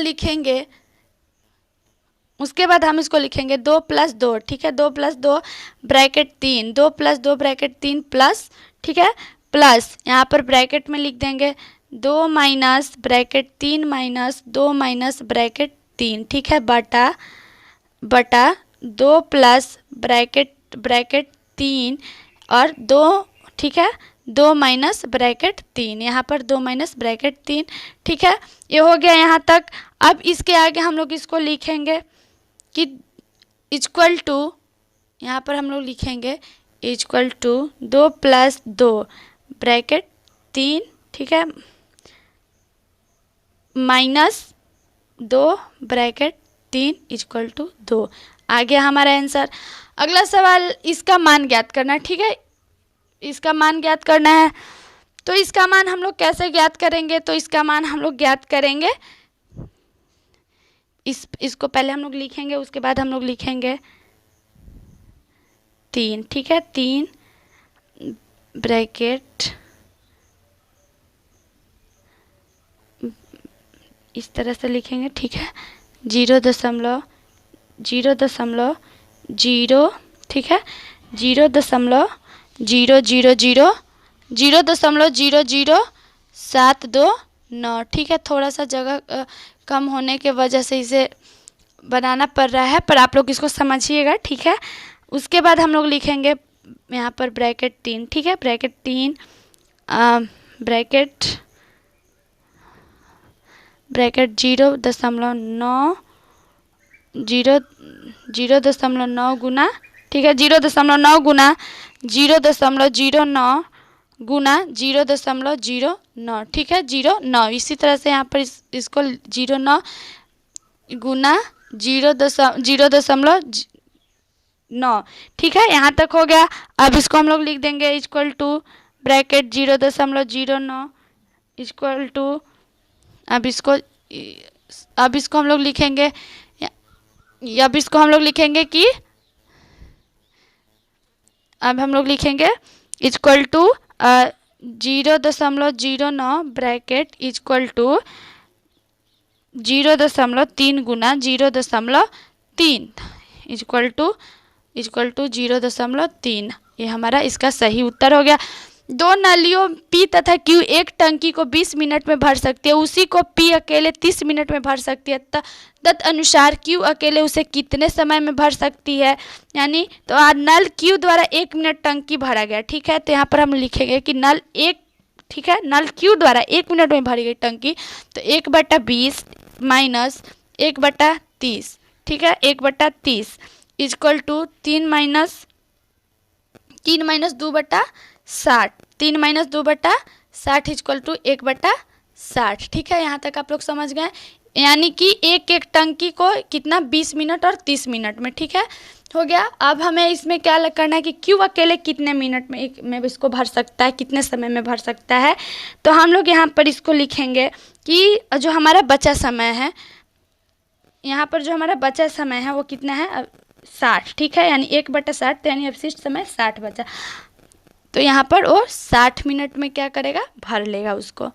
लिखेंगे 2 + 2। ठीक है, 2 + 2 ब्रैकेट 3, 2 + 2 ब्रैकेट 3 प्लस, ठीक है, प्लस यहाँ पर ब्रैकेट में लिख देंगे 2 minus bracket 3 minus 2 minus bracket 3। ठीक है, बटा 2 प्लस ब्रैकेट 3 और 2, ठीक है, 2 माइनस ब्रैकेट 3, यहाँ पर 2 माइनस ब्रैकेट 3। ठीक है, ये हो गया यहाँ तक। अब इसके आगे हम लोग इसको लिखेंगे कि इक्वल टू, यहाँ पर हम लोग लिखेंगे इक्वल टू 2 + 2 ब्रैकेट 3, ठीक है, -2 ब्रैकेट 3 इक्वल टू 2। आ गया हमारा आंसर। अगला सवाल, इसका मान ज्ञात करना। ठीक है, इसका मान ज्ञात करना है। तो इसका मान हम लोग कैसे ज्ञात करेंगे? तो इसका मान हम लोग ज्ञात करेंगे, इसको पहले हम लोग लिखेंगे, उसके बाद हम लोग लिखेंगे 3। ठीक है, 3 ब्रैकेट इस तरह से लिखेंगे। ठीक है, 0.0, ठीक है, 0.0000729। ठीक है, थोड़ा सा जगह कम होने के वजह से इसे बनाना पड़ रहा है, पर आप लोग इसको समझिएगा। ठीक है, उसके बाद हम लोग लिखेंगे यहाँ पर ब्रैकेट 3। ठीक है, ब्रैकेट 3 ब्रैकेट 0.9 गुना, ठीक है, 0.9 गुना 0.09 गुना 0.09। ठीक है, 0.9। इसी तरह से यहाँ पर इसको 0.9 गुना 0.9। ठीक है, यहाँ तक हो गया। अब इसको हम लोग लिख देंगे equal to bracket 0.09 equal to, अब इसको हम लोग लिखेंगे, कि अब हम लोग लिखेंगे equal to 0.09 bracket equal to 0.3 गुना 0.3 इक्वल टू 0.3। ये हमारा इसका सही उत्तर हो गया। 2 नलियों P तथा Q एक टंकी को 20 मिनट में भर सकती है, उसी को P अकेले 30 मिनट में भर सकती है, तदनुसार Q अकेले उसे कितने समय में भर सकती है? यानी तो नल Q द्वारा 1 मिनट टंकी भरा गया। ठीक है, तो यहाँ पर हम लिखेंगे कि नल Q द्वारा 1 मिनट में भरी गई टंकी, तो 1/20 माइनस 1/30। ठीक है, 1/30 equal to 3 minus 2/60, 3 minus 2/60 equal to 1/60। ठीक है, यहाँ तक आप लोग समझ गए। यानी कि एक टंकी को कितना 20 मिनट और 30 मिनट में। ठीक है, हो गया। अब हमें इसमें क्या करना है कि Q अकेले कितने मिनट में इसको भर सकता है, कितने समय में भर सकता है। तो हम लोग यहाँ पर इसको लिखेंगे कि जो हमारा बचा समय है, यहाँ पर जो हमारा बचा समय है वो कितना है? 60। ठीक है, यानी 1/60, यानी अवशिष्ट समय 60 बचा। तो यहाँ पर वो 60 मिनट में क्या करेगा? भर लेगा उसको।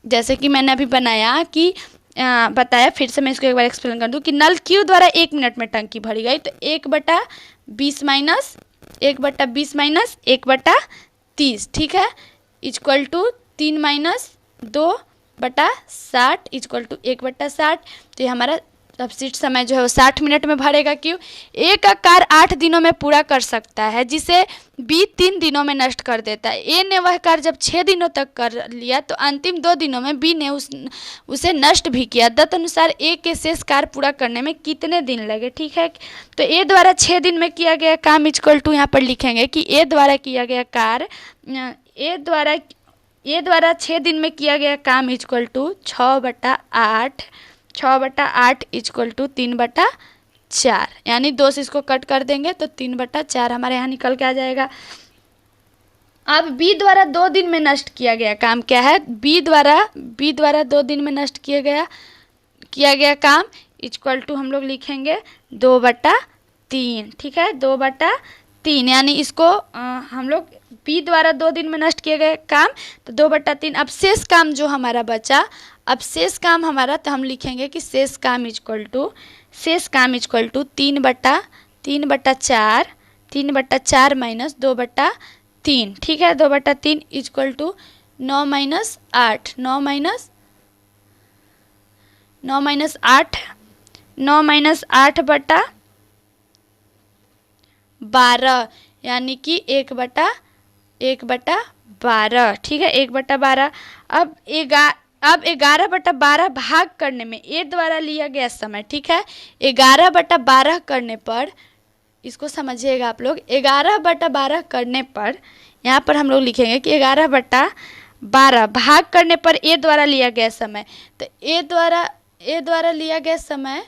जैसे कि मैंने अभी बताया, फिर से मैं इसको एक बार एक्सप्लेन कर दूं कि नल Q द्वारा 1 मिनट में टंकी भरी गई, तो 1/20 माइनस 1/30। ठीक है, equal to 3 minus 2/60 equal to 1/60। तो ये हमारा अवशिष्ट समय जो है वो 60 मिनट में भरेगा। क्यों? एक कार्य 8 दिनों में पूरा कर सकता है, जिसे B 3 दिनों में नष्ट कर देता है। A ने वह कार्य जब 6 दिनों तक कर लिया, तो अंतिम 2 दिनों में B ने उसे नष्ट भी किया। तदनुसार A के शेष कार्य पूरा करने में कितने दिन लगे? ठीक है, तो A द्वारा 6 दिन में किया गया काम इक्वल टू, यहाँ पर लिखेंगे कि A द्वारा किया गया कार्य, A द्वारा 6 दिन में किया गया काम इक्वल टू 6/8 इक्वल टू 3/4। यानी 2 से इसको कट कर देंगे तो 3/4 हमारे यहाँ निकल के आ जाएगा। अब B द्वारा 2 दिन में नष्ट किया गया काम क्या है? B द्वारा 2 दिन में नष्ट किया गया काम इक्वल टू हम लोग लिखेंगे 2/3। 3, ठीक है, 2/3, यानी इसको हम लोग p द्वारा 2 दिन में नष्ट किए गए काम, तो 2/3। अब शेष काम जो हमारा बचा, अब शेष काम हमारा, तो हम लिखेंगे कि शेष काम इक्वल टू 3/4, 3/4 माइनस 2/3, ठीक है, 2/3 इक्वल टू 9 माइनस 8, 9 माइनस 8/12, यानी कि 1/12, ठीक है, 1/12। अब 11/12 भाग करने में ए द्वारा लिया गया समय, ठीक है, 11/12 करने पर, इसको समझिएगा आप लोग, 11/12 करने पर यहाँ पर हम लोग लिखेंगे कि 11/12 भाग करने पर ए द्वारा लिया गया समय, तो ए द्वारा लिया गया समय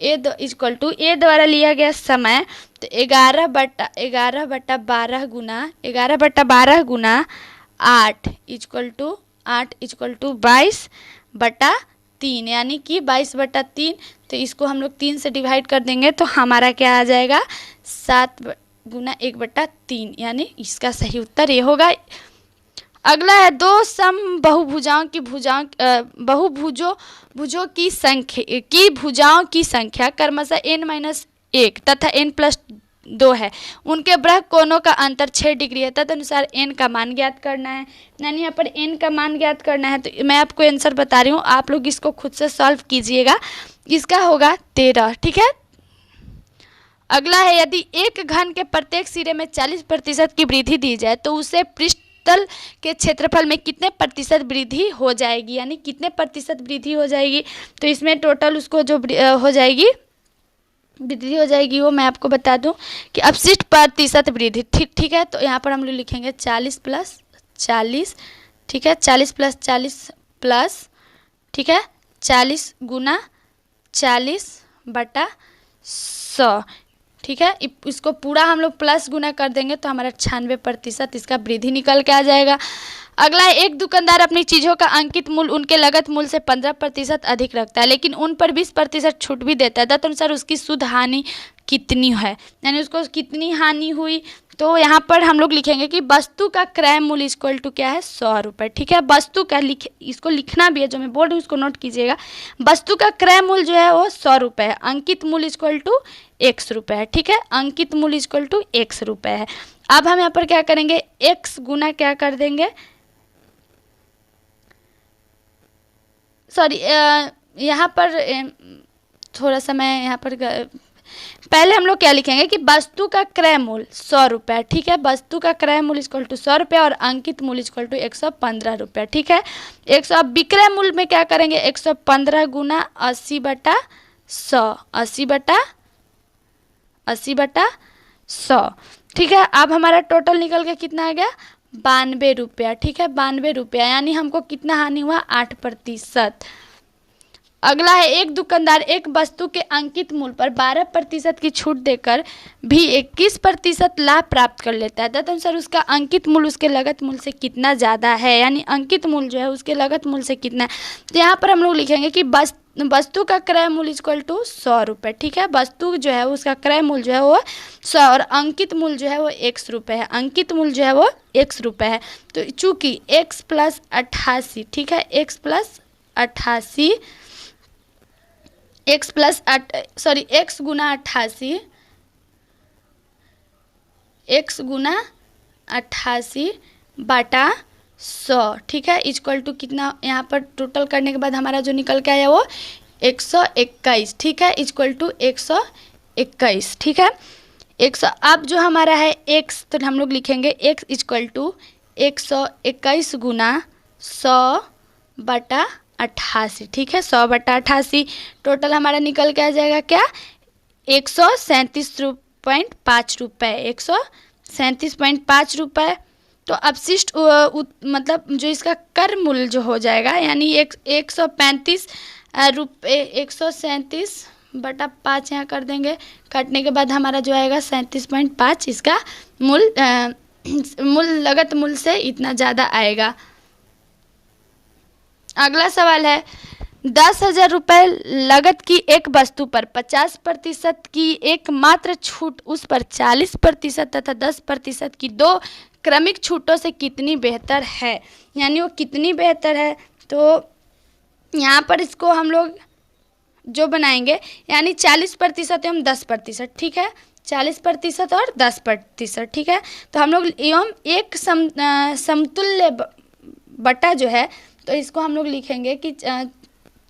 इक्वल टू ए द्वारा लिया गया समय, तो 11/12 गुना 8 इक्वल टू 22/3, यानी कि 22/3। तो इसको हम लोग 3 से डिवाइड कर देंगे तो हमारा क्या आ जाएगा, 7 गुना 1/3, यानी इसका सही उत्तर ये होगा। अगला है दो समबाहुभुजाओं की भुजों की भुजाओं की संख्या क्रमशः n-1 तथा n+2 है। उनके बृहद कोणों का अंतर 6 डिग्री है। तदनुसार n का मान ज्ञात करना है। यानी यहाँ पर n का मान ज्ञात करना है, तो मैं आपको आंसर बता रही हूँ, आप लोग इसको खुद से सॉल्व कीजिएगा। इसका होगा 13, ठीक है। अगला है यदि एक घन के प्रत्येक सिरे में 40% की वृद्धि दी जाए तो उसे पृष्ठतल के क्षेत्रफल में कितने प्रतिशत वृद्धि हो जाएगी, यानी कितने प्रतिशत वृद्धि हो जाएगी। तो इसमें टोटल उसको जो हो जाएगी वृद्धि हो जाएगी वो मैं आपको बता दूं कि अपशिष्ट प्रतिशत वृद्धि, ठीक है। तो यहाँ पर हम लोग लिखेंगे 40 + 40, ठीक है, 40 + 40 प्लस, ठीक है, 40 गुना 40/100, ठीक है। इसको पूरा हम लोग प्लस गुना कर देंगे तो हमारा 96% इसका वृद्धि निकल के आ जाएगा। अगला है एक दुकानदार अपनी चीज़ों का अंकित मूल्य उनके लगत मूल्य से 15% अधिक रखता है, लेकिन उन पर 20% छूट भी देता है। तदनुसार उसकी शुद्ध हानि कितनी है, यानी उसको कितनी हानि हुई। तो यहाँ पर हम लोग लिखेंगे कि वस्तु का क्रय मूल्य इक्वल टू क्या है, 100 रुपये, ठीक है। वस्तु का इसको लिखना भी है, जो मैं बोल रही हूँ उसको नोट कीजिएगा। वस्तु का क्रय मूल्य जो है वो 100 रुपये है, अंकित मूल्य इक्वल टू 100 रुपये है, ठीक है, अंकित मूल्य इक्वल टू 100 रुपये है। अब हम यहाँ पर क्या करेंगे, x गुना क्या कर देंगे, सॉरी यहाँ पर थोड़ा सा मैं यहाँ पर पहले हम लोग क्या लिखेंगे कि वस्तु का क्रय मूल्य 100 रुपये, ठीक है, वस्तु का क्रय मूल्य इक्वल टू 100 रुपये और अंकित मूल्य इक्वल टू 115 रुपये, ठीक है। 100 अब विक्रय मूल्य में क्या करेंगे, 115 गुना 80/100, 80/100, ठीक है। अब हमारा टोटल निकल के कितना आ गया, 92 रुपया, ठीक है, 92 रुपया, यानी हमको कितना हानि हुआ, 8%। अगला है एक दुकानदार एक वस्तु के अंकित मूल्य पर 12% की छूट देकर भी 21% लाभ प्राप्त कर लेता है। तदनुसार उसका अंकित मूल्य उसके लगत मूल्य से कितना ज़्यादा है, यानी अंकित मूल्य जो है उसके लगत मूल्य से कितना है। तो यहाँ पर हम लोग लिखेंगे कि वस्तु का क्रय मूल्य इक्वल टू 100 रुपये, ठीक है, वस्तु जो है उसका क्रय मूल्य जो है वो 100 और अंकित मूल्य जो है वो 100 रुपये है, अंकित मूल्य जो है वो 100 रुपये है। तो चूँकि x + 88, ठीक है, x गुना 88, x गुना 88/100, ठीक है, इक्वल टू कितना, यहाँ पर टोटल करने के बाद हमारा जो निकल के आया वो 121, ठीक है, इक्वल टू 121, ठीक है। 100 अब जो हमारा है x, तो हम लोग लिखेंगे x इक्वल टू 121 गुना 100/88, ठीक है, 100/88, टोटल हमारा निकल के आ जाएगा क्या, 137.5 रुपये, 137.5 रुपये। तो अपशिष्ट मतलब जो इसका कर मूल्य जो हो जाएगा, यानी 135 रुपये, 137/5 यहाँ कर देंगे, काटने के बाद हमारा जो आएगा 37.5, इसका मूल्य लगत मूल्य से इतना ज़्यादा आएगा। अगला सवाल है 10,000 रुपये लागत की एक वस्तु पर 50% की एक मात्र छूट उस पर 40% तथा 10% की दो क्रमिक छूटों से कितनी बेहतर है, यानी वो कितनी बेहतर है। तो यहाँ पर इसको हम लोग जो बनाएंगे, यानी 40% एवं 10%, ठीक है, 40% और 10%, ठीक है। तो हम लोग एवं एक समतुल्य बटा जो है, तो इसको हम लोग लिखेंगे कि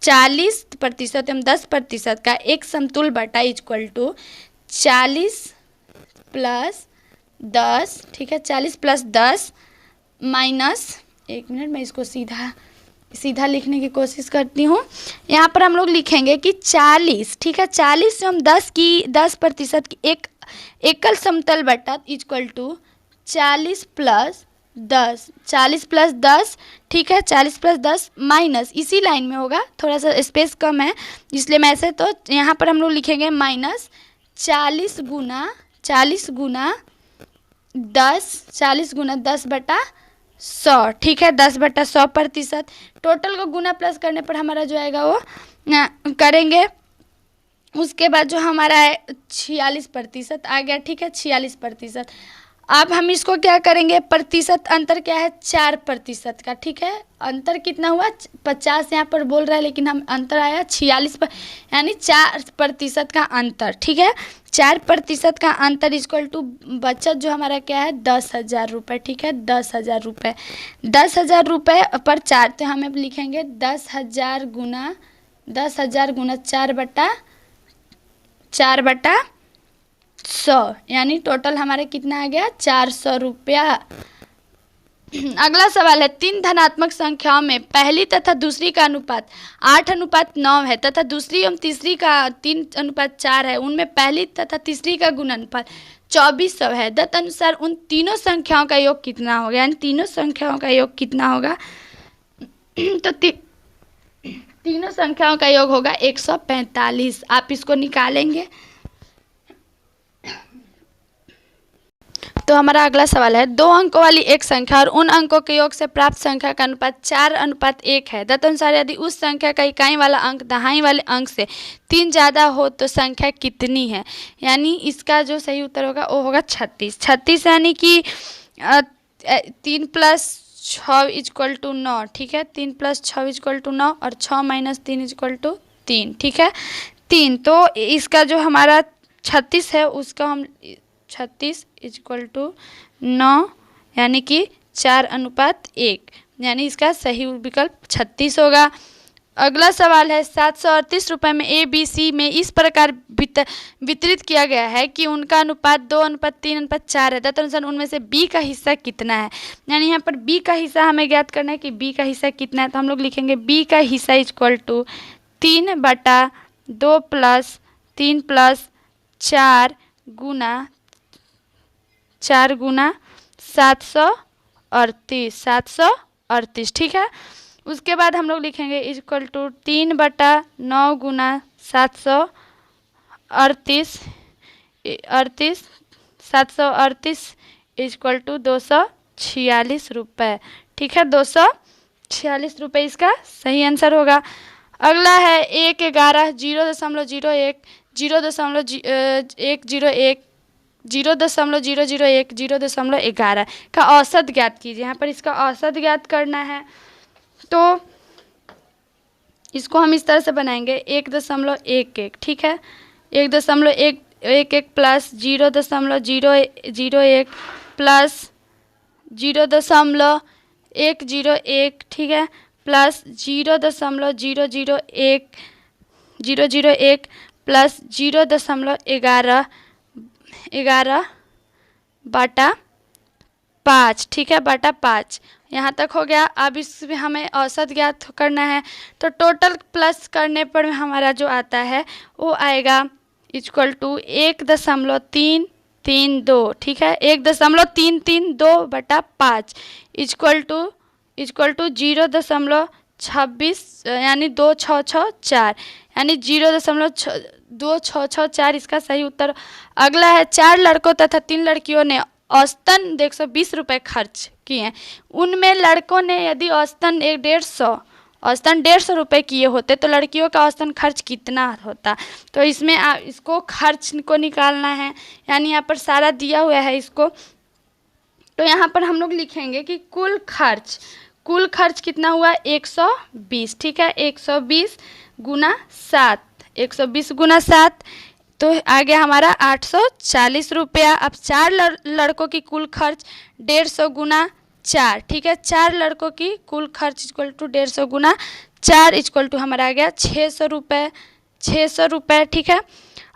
40% एवं 10% का एक समतुल्य बटा इक्वल टू 40 + 10, ठीक है, 40 + 10 माइनस, एक मिनट मैं इसको सीधा लिखने की कोशिश करती हूँ। यहाँ पर हम लोग लिखेंगे कि 40, ठीक है, 40 एवं 10% की एक एकल समतल बटा इक्वल टू 40 + 10, 40 + 10, ठीक है, 40 + 10 माइनस, इसी लाइन में होगा, थोड़ा सा स्पेस कम है इसलिए मैं ऐसे, तो यहाँ पर हम लोग लिखेंगे माइनस 40 गुना 10 बटा 100, ठीक है, 10/100%। टोटल को गुना प्लस करने पर हमारा जो आएगा वो करेंगे, उसके बाद जो हमारा है 46% आ गया, ठीक है, 46%। अब हम इसको क्या करेंगे, प्रतिशत अंतर क्या है, 4% का, ठीक है, अंतर कितना हुआ 50 यहाँ पर बोल रहा है, लेकिन हम अंतर आया 46 पर, यानी 4% का अंतर, ठीक है, 4% का अंतर इक्वल टू बचत जो हमारा क्या है 10,000 रुपये, ठीक है, 10,000 रुपये, 10,000 रुपये पर 4, तो हम अब लिखेंगे 10,000 गुना 4/100, यानी टोटल हमारे कितना आ गया 400 रुपया। अगला सवाल है, 3 धनात्मक संख्याओं में पहली तथा दूसरी का अनुपात 8:9 है तथा दूसरी एवं तीसरी का 3:4 है। उनमें पहली तथा तीसरी का गुणनफल 2400 है। तदनुसार उन तीनों संख्याओं का योग कितना होगा, यानी तीनों संख्याओं का योग कितना होगा, तो तीनों संख्याओं का योग होगा 145। आप इसको निकालेंगे। तो हमारा अगला सवाल है, 2 अंकों वाली एक संख्या और उन अंकों के योग से प्राप्त संख्या का अनुपात 4:1 है। तदनुसार यदि उस संख्या का इकाई वाला अंक दहाई वाले अंक से 3 ज़्यादा हो तो संख्या कितनी है, यानी इसका जो सही उत्तर होगा वो होगा 36। 36 यानी कि 3 + 6 = 9, ठीक है, 3 + 6 = 9 और 6 - 3 = 3, ठीक है, 3। तो इसका जो हमारा 36 है उसका हम 36 = 9, यानी कि 4:1, यानी इसका सही विकल्प 36 होगा। अगला सवाल है, 738 रुपये में ABC में इस प्रकार वितरित किया गया है कि उनका अनुपात 2:3:4 है। तदनुसार उनमें से B का हिस्सा कितना है, यानी यहाँ पर B का हिस्सा हमें ज्ञात करना है कि B का हिस्सा कितना है। तो हम लोग लिखेंगे B का हिस्सा = 3/2 + 3 + 4 गुना 738, ठीक है। उसके बाद हम लोग लिखेंगे = 3/9 गुना 738 = 246 रुपये, ठीक है, 246 रुपये इसका सही आंसर होगा। अगला है 111 0.01 0.101 0.001 0.11 का औसत ज्ञात कीजिए। यहाँ पर इसका औसत ज्ञात करना है, तो इसको हम इस तरह से बनाएंगे 1.11, ठीक है, 1.111 प्लस 0.001 प्लस 0.101, ठीक है, प्लस 0.001 प्लस 0.11/5, ठीक है, बटा 5। यहाँ तक हो गया। अब इसमें हमें औसत ज्ञात करना है, तो टोटल प्लस करने पर हमारा जो आता है वो आएगा = 1.332, ठीक है, 1.332/5 = 0.26, यानी 2664, यानी 0.2664 इसका सही उत्तर। अगला है, 4 लड़कों तथा 3 लड़कियों ने औसतन 120 रुपये खर्च किए हैं। उनमें लड़कों ने यदि औसतन 150 औसतन 150 रुपये किए होते तो लड़कियों का औसतन खर्च कितना होता। तो इसमें इसको खर्च को निकालना है, यानी यहाँ पर सारा दिया हुआ है इसको। तो यहाँ पर हम लोग लिखेंगे कि कुल खर्च कितना हुआ 120, ठीक है। 120 गुना 7, 120 गुना 7 तो आ गया हमारा 840 रुपया। अब 4 लड़कों की कुल खर्च 150 गुना 4, ठीक है। 4 लड़कों की कुल खर्च इक्वल टू 150 गुना 4 इक्वल टू हमारा आ गया 600 रुपये, 600 रुपये, ठीक है।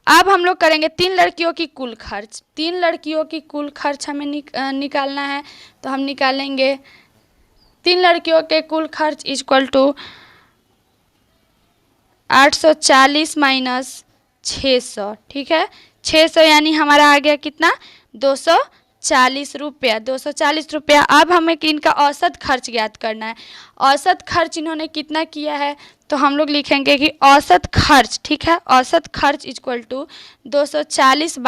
अब हम लोग करेंगे 3 लड़कियों की कुल खर्च। 3 लड़कियों की कुल खर्च हमें निकालना है, तो हम निकालेंगे 3 लड़कियों के कुल खर्च इक्वल टू 840 माइनस 600, ठीक है। 600 यानी हमारा आ गया कितना 240 रुपया, 240 रुपया। अब हमें इनका औसत खर्च ज्ञात करना है। औसत खर्च इन्होंने कितना किया है, तो हम लोग लिखेंगे कि औसत खर्च, ठीक है, औसत खर्च इक्वल टू 240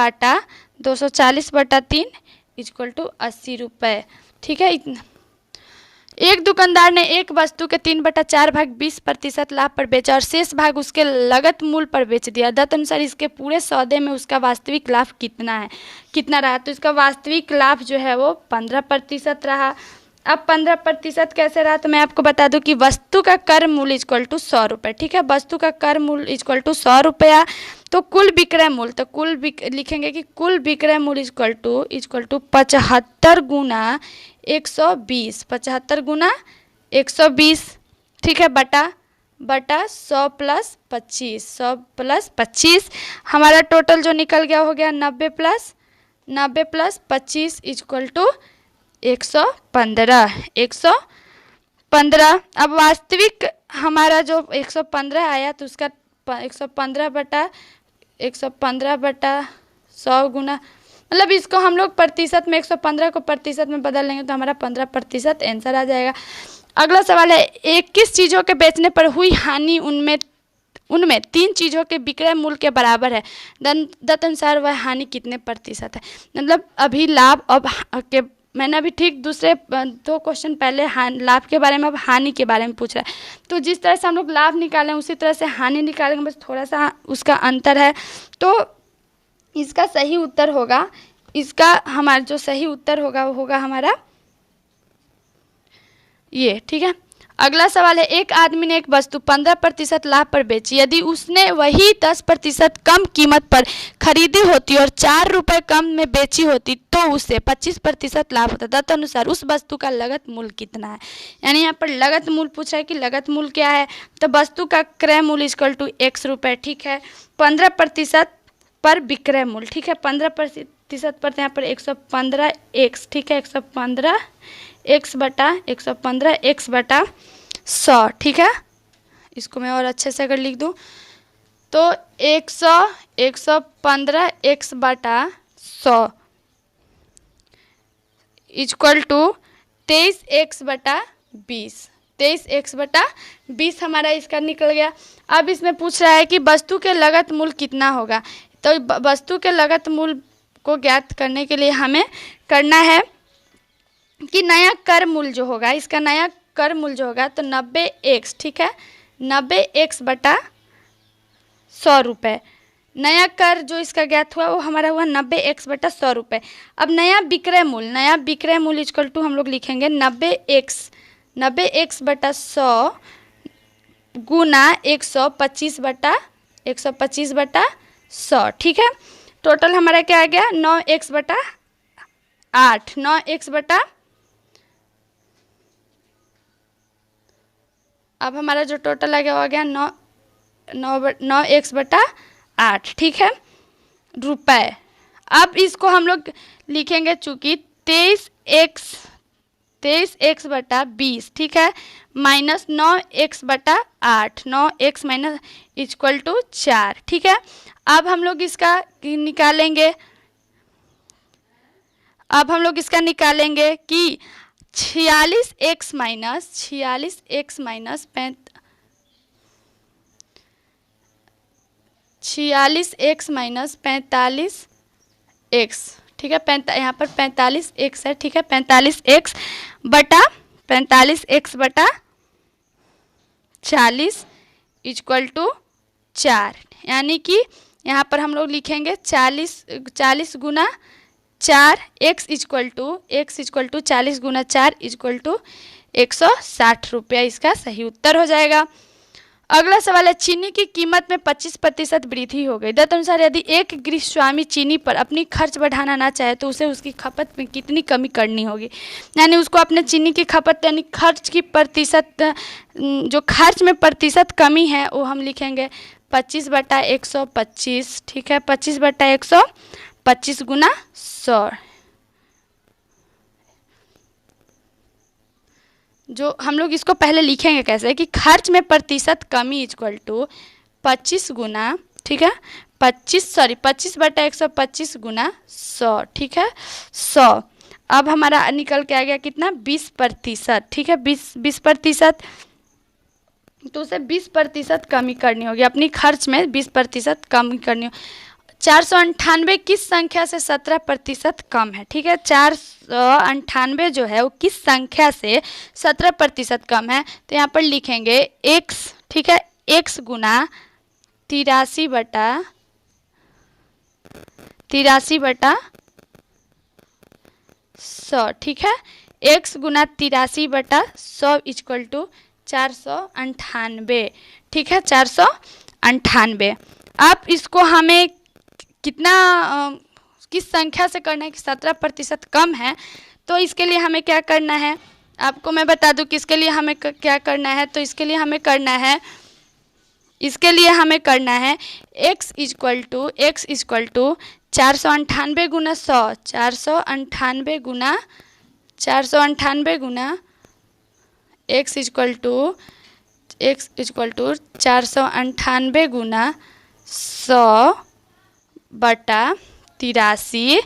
बटा 3 इक्वल टू 80 रुपये, ठीक है। एक दुकानदार ने एक वस्तु के 3/4 भाग 20% लाभ पर बेचा और शेष भाग उसके लागत मूल्य पर बेच दिया। तदनुसार इसके पूरे सौदे में उसका वास्तविक लाभ कितना रहा। तो इसका वास्तविक लाभ जो है वो 15% रहा। अब 15% कैसे रहा, तो मैं आपको बता दूं कि वस्तु का कर मूल्य इक्वल टू 100 रुपये, ठीक है। वस्तु का कर मूल्य इक्वल टू 100 रुपया। तो कुल विक्रय मूल्य, तो लिखेंगे कि कुल विक्रय मूल्य इक्वल टू 75 गुना 120, 75 गुना 120, ठीक है, बटा 100 प्लस 25, 100 प्लस 25 हमारा टोटल जो निकल गया हो गया 90 प्लस 25 इक्वल टू 115, 115। अब वास्तविक हमारा जो 115 आया तो उसका 115 बटा 100 गुना, मतलब इसको हम लोग प्रतिशत में 115 को प्रतिशत में बदल लेंगे तो हमारा 15% आंसर आ जाएगा। अगला सवाल है 21 चीज़ों के बेचने पर हुई हानि उनमें 3 चीज़ों के विक्रय मूल्य के बराबर है। तदनुसार वह हानि कितने प्रतिशत है। मतलब अभी लाभ के मैंने अभी ठीक दूसरे 2 क्वेश्चन पहले लाभ के बारे में, अब हानि के बारे में पूछ रहा है। तो जिस तरह से हम लोग लाभ निकालें उसी तरह से हानि निकालेंगे, बस थोड़ा सा उसका अंतर है। तो इसका सही उत्तर होगा, हमारा जो सही उत्तर होगा वो होगा हमारा ये, ठीक है। अगला सवाल है एक आदमी ने एक वस्तु 15% लाभ पर बेची। यदि उसने वही 10% कम कीमत पर खरीदी होती और 4 रुपये कम में बेची होती तो उसे 25% लाभ होता। तदनुसार उस वस्तु का लागत मूल्य कितना है। यानी यहाँ पर लागत मूल्य पूछ रहा है कि लागत मूल्य क्या है। तो वस्तु का क्रय मूल्य इक्वल टू x रुपये, ठीक है। 15% पर विक्रय मूल्य, ठीक है। 15% पर यहाँ पर 115x, ठीक है। 115x बटा 100, ठीक है। इसको मैं और अच्छे से अगर लिख दूँ तो 115x बटा 100 इक्वल टू 23x बटा 20, 23x बटा 20 हमारा इसका निकल गया। अब इसमें पूछ रहा है कि वस्तु के लागत मूल्य कितना होगा। तो वस्तु के लागत मूल्य को ज्ञात करने के लिए हमें करना है कि नया कर मूल्य जो होगा, इसका नया कर मूल्य जो होगा तो 90x, ठीक है। 90x बटा 100 रुपये। नया कर जो इसका ज्ञात हुआ वो हमारा हुआ 90x बटा 100 रुपये। अब नया विक्रय मूल्य इक्वल टू हम लोग लिखेंगे 90x बटा 100 गुना 125 बटा 100, ठीक है। टोटल हमारा क्या आ गया 9x बटा 8, 9x बटा, अब हमारा जो टोटल आ गया हो गया 9x बटा 8, ठीक है, रुपए। अब इसको हम लोग लिखेंगे चूँकि 23x बटा 20, ठीक है, माइनस 9x बटा 8, 9x माइनस इक्वल टू 4, ठीक है। अब हम लोग इसका निकालेंगे, कि 46x minus 46x minus 45x, ठीक है। यहाँ पर 45x है, ठीक है। 45x बटा 40 इक्वल टू 4, यानी कि यहाँ पर हम लोग लिखेंगे 40 गुना 4, x इक्वल टू 40 गुना 4 इक्वल टू 160 रुपया इसका सही उत्तर हो जाएगा। अगला सवाल है, चीनी की कीमत में 25% वृद्धि हो गई। तदनुसार यदि एक गृहस्वामी चीनी पर अपनी खर्च बढ़ाना ना चाहे तो उसे उसकी खपत में कितनी कमी करनी होगी। यानी उसको अपने चीनी की खपत यानी खर्च की प्रतिशत, जो खर्च में प्रतिशत कमी है वो हम लिखेंगे 25/125। ठीक है, 25/125 गुना 100। जो हम लोग इसको पहले लिखेंगे कैसे कि खर्च में प्रतिशत कमी इक्वल टू 25 गुना, ठीक है, 25/125 गुना 100। ठीक है, 100। अब हमारा निकल के आ गया कितना, 20%। ठीक है, 20%, तो उसे 20% कमी करनी होगी, अपनी खर्च में 20% कमी करनी होगी। 498 किस संख्या से 17% कम है। ठीक है, 498 जो है वो किस संख्या से 17% कम है, तो यहाँ पर लिखेंगे x। ठीक है, x गुना 83/100। ठीक है, x गुना 83/100 इक्वल टू 498। ठीक है, 498। अब इसको हमें कितना किस संख्या से करना है कि 17% कम है, तो इसके लिए हमें क्या करना है, आपको मैं बता दूं कि इसके लिए हमें क्या करना है। तो इसके लिए हमें करना है x इक्वल टू 498 गुना 100, 498 गुना x इक्वल टू 498 गुना 100/83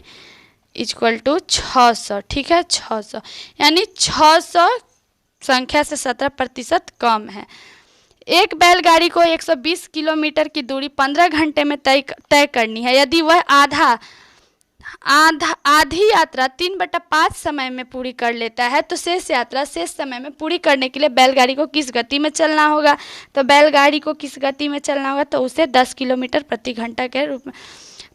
इक्वल टू 600। ठीक है, 600, यानी 600 संख्या से 17% कम है। एक बैलगाड़ी को 120 किलोमीटर की दूरी 15 घंटे में तय करनी है। यदि वह आधी यात्रा 3/5 समय में पूरी कर लेता है तो शेष समय में पूरी करने के लिए बैलगाड़ी को किस गति में चलना होगा। तो बैलगाड़ी को किस गति में चलना होगा, तो उसे 10 किलोमीटर प्रति घंटा के रूप में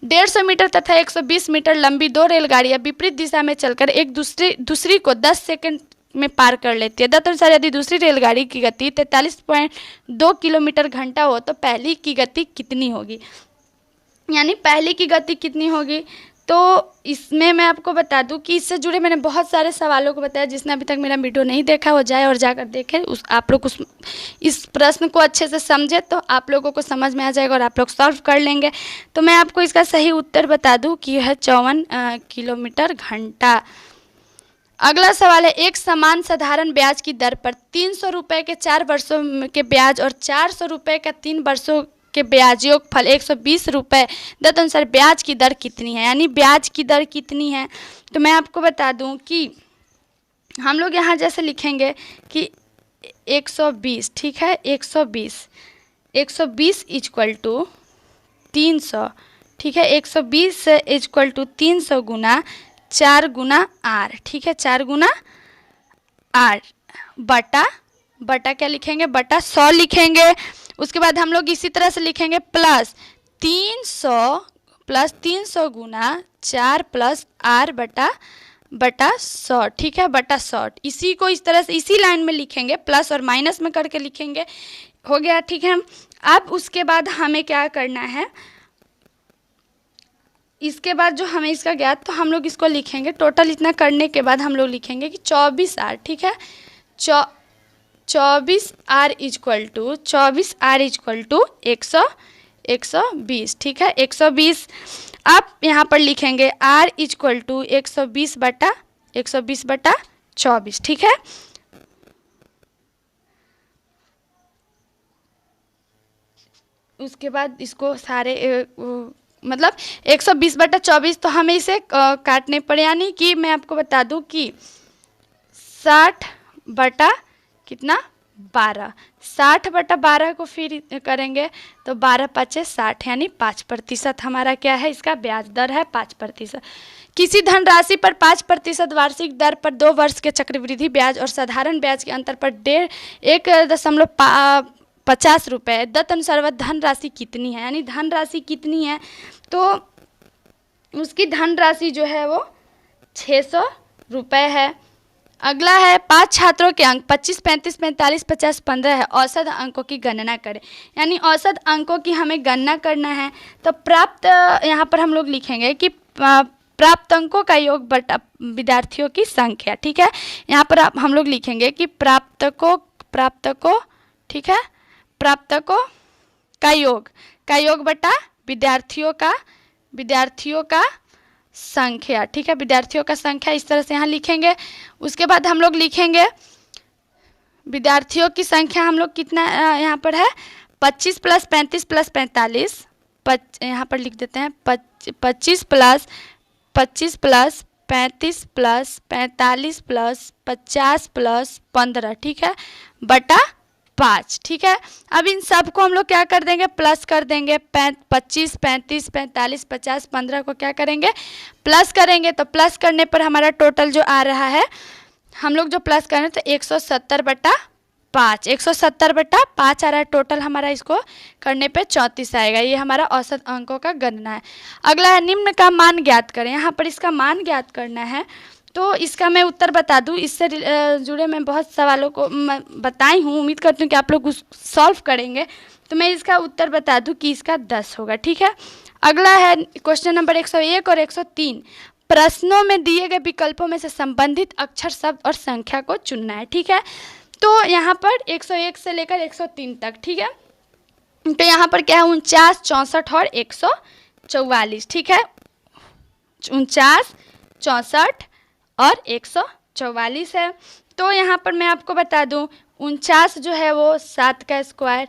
150 मीटर तथा 120 मीटर लंबी 2 रेलगाड़ियां विपरीत दिशा में चलकर एक दूसरी को 10 सेकंड में पार कर लेती है। तदनुसार यदि दूसरी रेलगाड़ी की गति 43.2 किलोमीटर घंटा हो तो पहली की गति कितनी होगी। यानी पहली की गति कितनी होगी, तो इसमें मैं आपको बता दूं कि इससे जुड़े मैंने बहुत सारे सवालों को बताया। जिसने अभी तक मेरा वीडियो नहीं देखा वो जाए और जाकर देखे। आप लोग इस प्रश्न को अच्छे से समझे तो आप लोगों को समझ में आ जाएगा और आप लोग सॉल्व कर लेंगे। तो मैं आपको इसका सही उत्तर बता दूं कि यह 54 किलोमीटर घंटा। अगला सवाल है, एक समान साधारण ब्याज की दर पर 300 रुपये के 4 वर्षों के ब्याज और 400 रुपये का 3 वर्षों के ब्याज योगफल 120 रुपये, तदनुसार ब्याज की दर कितनी है। यानी ब्याज की दर कितनी है, तो मैं आपको बता दूं कि हम लोग यहाँ जैसे लिखेंगे कि 120। ठीक है, 120 इक्वल टू 300। ठीक है, 120 इक्वल टू 300 गुना 4 गुना आर। ठीक है, 4 गुना आर बटा क्या लिखेंगे, बटा 100 लिखेंगे। उसके बाद हम लोग इसी तरह से लिखेंगे प्लस 300 गुना 4 प्लस आर बटा 100। ठीक है, बटा 100। इसी को इस तरह से इसी लाइन में लिखेंगे, प्लस और माइनस में करके लिखेंगे। हो गया, ठीक है। अब उसके बाद हमें क्या करना है, इसके बाद जो हमें इसका ज्ञात, तो हम लोग इसको लिखेंगे। टोटल इतना करने के बाद हम लोग लिखेंगे कि 24 आर। ठीक है, 24 आर इक्वल टू 120। ठीक है, 120। अब यहाँ पर लिखेंगे आर इक्वल टू 120 बटा 24। ठीक है, उसके बाद इसको सारे मतलब 120/24, तो हमें इसे काटने पड़े। यानी कि मैं आपको बता दूं कि 60 बटा कितना 12, 60/12 को फिर करेंगे तो 12×5 = 60 यानी 5% हमारा क्या है, इसका ब्याज दर है 5%। किसी धनराशि पर 5% वार्षिक दर पर 2 वर्ष के चक्रवृद्धि ब्याज और साधारण ब्याज के अंतर पर 1.50 रुपये तदनुसार वह धनराशि कितनी है, यानी धनराशि कितनी है तो उसकी धनराशि जो है वो 600 रुपये है। अगला है 5 छात्रों के अंक 25, 35, 45, 50, 15 है, औसत अंकों की गणना करें। यानी औसत अंकों की हमें गणना करना है तो प्राप्त यहाँ पर हम लोग लिखेंगे कि प्राप्त अंकों का योग बटा विद्यार्थियों की संख्या। ठीक है, यहाँ पर हम लोग लिखेंगे कि प्राप्तकों ठीक है, प्राप्तकों का योग बटा विद्यार्थियों का संख्या। ठीक है, विद्यार्थियों का संख्या इस तरह से यहाँ लिखेंगे। उसके बाद हम लोग लिखेंगे विद्यार्थियों की संख्या हम लोग कितना यहाँ पर है 25 + 35 + 45, यहाँ पर लिख देते हैं 25 + 35 + 45 + 50 + 15, ठीक है, बटा 5। ठीक है, अब इन सब को हम लोग क्या कर देंगे, प्लस कर देंगे। 25, 35, 45, 50, 15 को क्या करेंगे, प्लस करेंगे। तो प्लस करने पर हमारा टोटल जो आ रहा है, हम लोग जो प्लस करें तो 170/5, 170/5 आ रहा है टोटल हमारा। इसको करने पे 34 आएगा। ये हमारा औसत अंकों का गणना है। अगला है निम्न का मान ज्ञात करें। यहाँ पर इसका मान ज्ञात करना है तो इसका मैं उत्तर बता दूं। इससे जुड़े मैं बहुत सवालों को बताई हूँ, उम्मीद करती हूँ कि आप लोग उस सॉल्व करेंगे। तो मैं इसका उत्तर बता दूं कि इसका 10 होगा। ठीक है, अगला है क्वेश्चन नंबर 101 और 103। प्रश्नों में दिए गए विकल्पों में से संबंधित अक्षर, शब्द और संख्या को चुनना है। ठीक है, तो यहाँ पर 101 से लेकर 103 तक। ठीक है, तो यहाँ पर क्या है 49, 64 और 144। ठीक है, 49, 64 और 144 है। तो यहाँ पर मैं आपको बता दूं 49 जो है वो 7 का स्क्वायर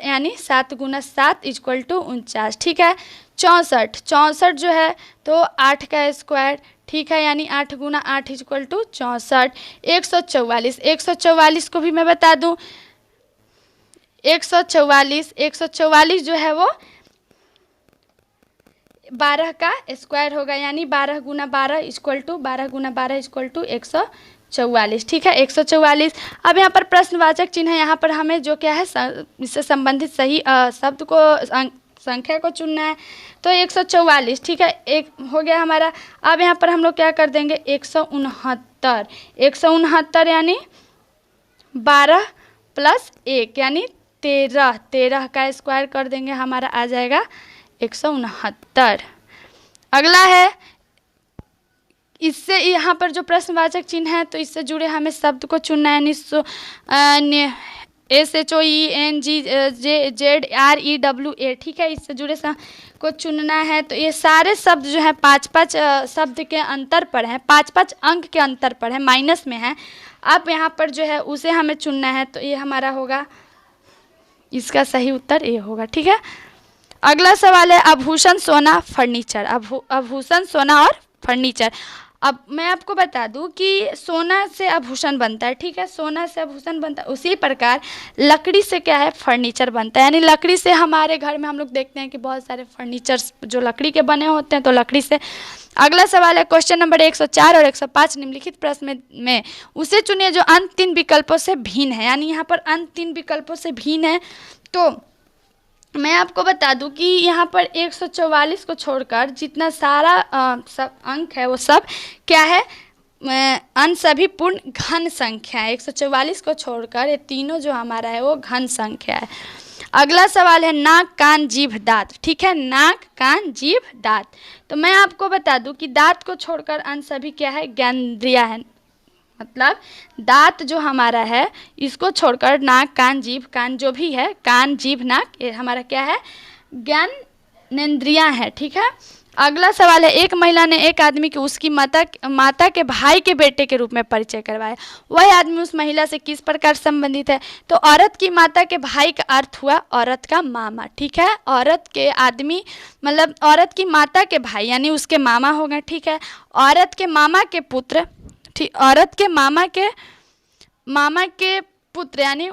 यानी 7 × 7 = 49। ठीक है, 64 जो है तो 8 का स्क्वायर, ठीक है, यानी 8 × 8 = 64। 144 को भी मैं बता दूं 144 जो है वो 12 का स्क्वायर होगा, यानी 12 × 12 = 144। ठीक है, 144। अब यहाँ पर प्रश्नवाचक चिन्ह है। यहाँ पर हमें जो क्या है इससे संबंधित सही शब्द को संख्या को चुनना है। तो 144, ठीक है, एक हो गया हमारा। अब यहाँ पर हम लोग क्या कर देंगे 169 यानी 12 + 1 यानी 13 का स्क्वायर कर देंगे, हमारा आ जाएगा 169। अगला है इससे यहाँ पर जो प्रश्नवाचक चिन्ह है तो इससे जुड़े हमें शब्द को चुनना है। SHOENGZREWA, ठीक है, इससे जुड़े को चुनना है। तो ये सारे शब्द जो है 5-5 शब्द के अंतर पर है, 5-5 अंक के अंतर पर है, माइनस में है। अब यहाँ पर जो है उसे हमें चुनना है। तो ये हमारा होगा, इसका सही उत्तर ये होगा। ठीक है, अगला सवाल है आभूषण, सोना, फर्नीचर। आभूषण, सोना और फर्नीचर। अब मैं आपको बता दूं कि सोना से आभूषण बनता है। ठीक है, सोना से आभूषण बनता है। उसी प्रकार लकड़ी से क्या है, फर्नीचर बनता है। यानी लकड़ी से हमारे घर में हम लोग देखते हैं कि बहुत सारे फर्नीचर्स जो लकड़ी के बने होते हैं, तो लकड़ी से। अगला सवाल है क्वेश्चन नंबर 104 और 105। निम्नलिखित प्रश्न में उसे चुनिए जो अंत 3 विकल्पों से भिन्न है। यानी यहाँ पर अंत 3 विकल्पों से भिन्न है। तो मैं आपको बता दूं कि यहाँ पर 144 को छोड़कर जितना सारा सब अंक है वो सब क्या है, अंक सभी पूर्ण घन संख्या है। 144 को छोड़कर ये तीनों जो हमारा है वो घन संख्या है। अगला सवाल है नाक, कान, जीभ, दांत। ठीक है, नाक, कान, जीभ, दांत। तो मैं आपको बता दूं कि दांत को छोड़कर अंक सभी क्या है, ज्ञानेंद्रियां है। मतलब दांत जो हमारा है इसको छोड़कर नाक, कान, जीभ, कान जो भी है, कान, जीभ, नाक, ये हमारा क्या है, ज्ञानेंद्रियां है। ठीक है, अगला सवाल है एक महिला ने एक आदमी को उसकी माता के भाई के बेटे के रूप में परिचय करवाया। वह आदमी उस महिला से किस प्रकार संबंधित है। तो औरत की माता के भाई का अर्थ हुआ औरत का मामा। ठीक है, औरत के आदमी मतलब औरत की माता के भाई यानी उसके मामा होगा। ठीक है, औरत के मामा के पुत्र, ठीक, औरत के मामा के पुत्र यानी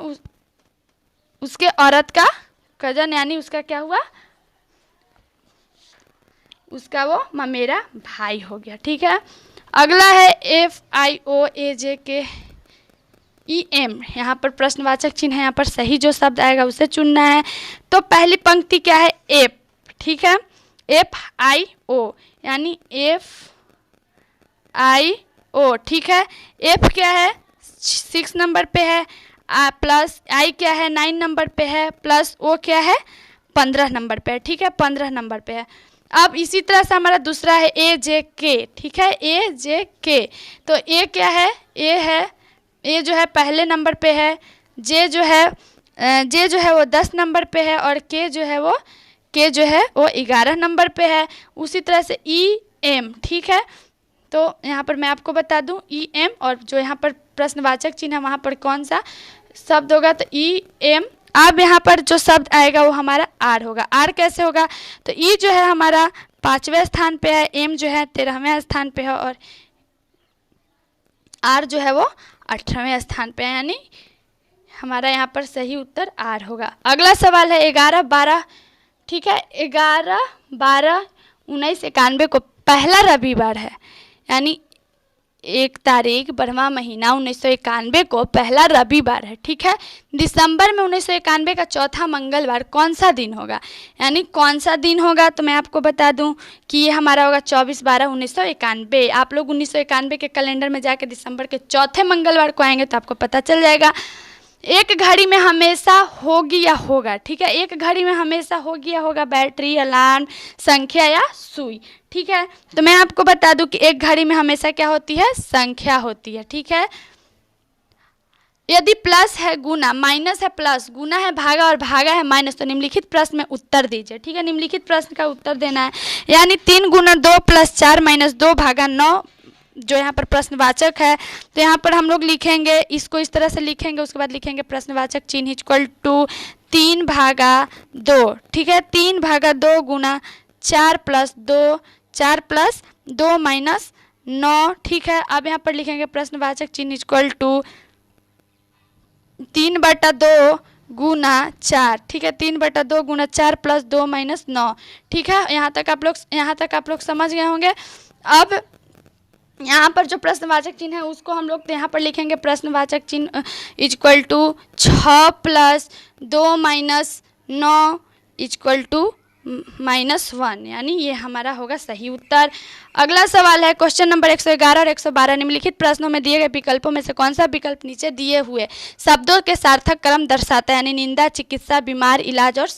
उसके औरत का कजन, यानी उसका क्या हुआ, उसका वो ममेरा भाई हो गया। ठीक है, अगला है FIOAJKEM। यहाँ पर प्रश्नवाचक चिन्ह है, यहाँ पर सही जो शब्द आएगा उसे चुनना है। तो पहली पंक्ति क्या है, एफ। ठीक है, FIO यानी FIO। ठीक है, एफ क्या है 6 नंबर पे है, प्लस आई क्या है 9 नंबर पे है, प्लस ओ क्या है 15 नंबर पे है। ठीक है, 15 नंबर पे है। अब इसी तरह से हमारा दूसरा है AJK। ठीक है, AJK। तो ए क्या है, ए जो है पहले नंबर पे है, जे जो है वो 10 नंबर पे है, और के जो है वो 11 नंबर पे है। उसी तरह से EM। ठीक है, तो यहाँ पर मैं आपको बता दूँ EM, और जो यहाँ पर प्रश्नवाचक चिन्ह है वहाँ पर कौन सा शब्द होगा, तो EM। अब यहाँ पर जो शब्द आएगा वो हमारा आर होगा। आर कैसे होगा, तो ई जो है हमारा 5वें स्थान पे है, एम जो है 13वें स्थान पे है, और आर जो है वो 18वें स्थान पे है, यानी हमारा यहाँ पर सही उत्तर आर होगा। अगला सवाल है 11, 12। ठीक है, 11, 12, 1991 को पहला रविवार है, यानी 1 तारीख 12वां महीना 1991 को पहला रविवार है। ठीक है, दिसंबर में 1991 का चौथा मंगलवार कौन सा दिन होगा, यानी कौन सा दिन होगा, तो मैं आपको बता दूं कि ये हमारा होगा 24/12/1991। आप लोग 1991 के कैलेंडर में जाकर दिसंबर के चौथे मंगलवार को आएंगे तो आपको पता चल जाएगा। एक घड़ी में हमेशा होगी या होगा। ठीक है, एक घड़ी में हमेशा होगी या होगा बैटरी, अलार्म, संख्या या सुई। ठीक है, तो मैं आपको बता दूं कि एक घड़ी में हमेशा क्या होती है, संख्या होती है। ठीक है, यदि प्लस है गुना, माइनस है प्लस, गुना है भागा और भागा है माइनस, तो निम्नलिखित प्रश्न में उत्तर दीजिए। ठीक है, निम्नलिखित प्रश्न का उत्तर देना है, यानी 3 गुना 2 प्लस 4 माइनस 2 भागा 9 जो यहाँ पर प्रश्नवाचक है। तो यहाँ पर हम लोग लिखेंगे, इसको इस तरह से लिखेंगे, उसके बाद लिखेंगे प्रश्नवाचक चिन्ह इक्वल टू 3 भागा 2। ठीक है, 3 भागा 2 गुना 4 प्लस 2, 4 प्लस 2 माइनस 9। ठीक है, अब यहाँ पर लिखेंगे प्रश्नवाचक चिन्ह इक्वल टू 3/2 गुना 4। ठीक है, 3/2 गुना 4 प्लस 2 माइनस 9। ठीक है, यहाँ तक आप लोग समझ गए होंगे। अब यहाँ पर जो प्रश्नवाचक चिन्ह है उसको हम लोग यहाँ पर लिखेंगे प्रश्नवाचक चिन्ह equal to 6 plus 2 minus 9 equal to -1, यानी ये हमारा होगा सही उत्तर। अगला सवाल है क्वेश्चन नंबर 111 और 112। निम्नलिखित प्रश्नों में दिए गए विकल्पों में से कौन सा विकल्प नीचे दिए हुए शब्दों के सार्थक क्रम दर्शाता है, यानी निंदा, चिकित्सा, बीमार, इलाज और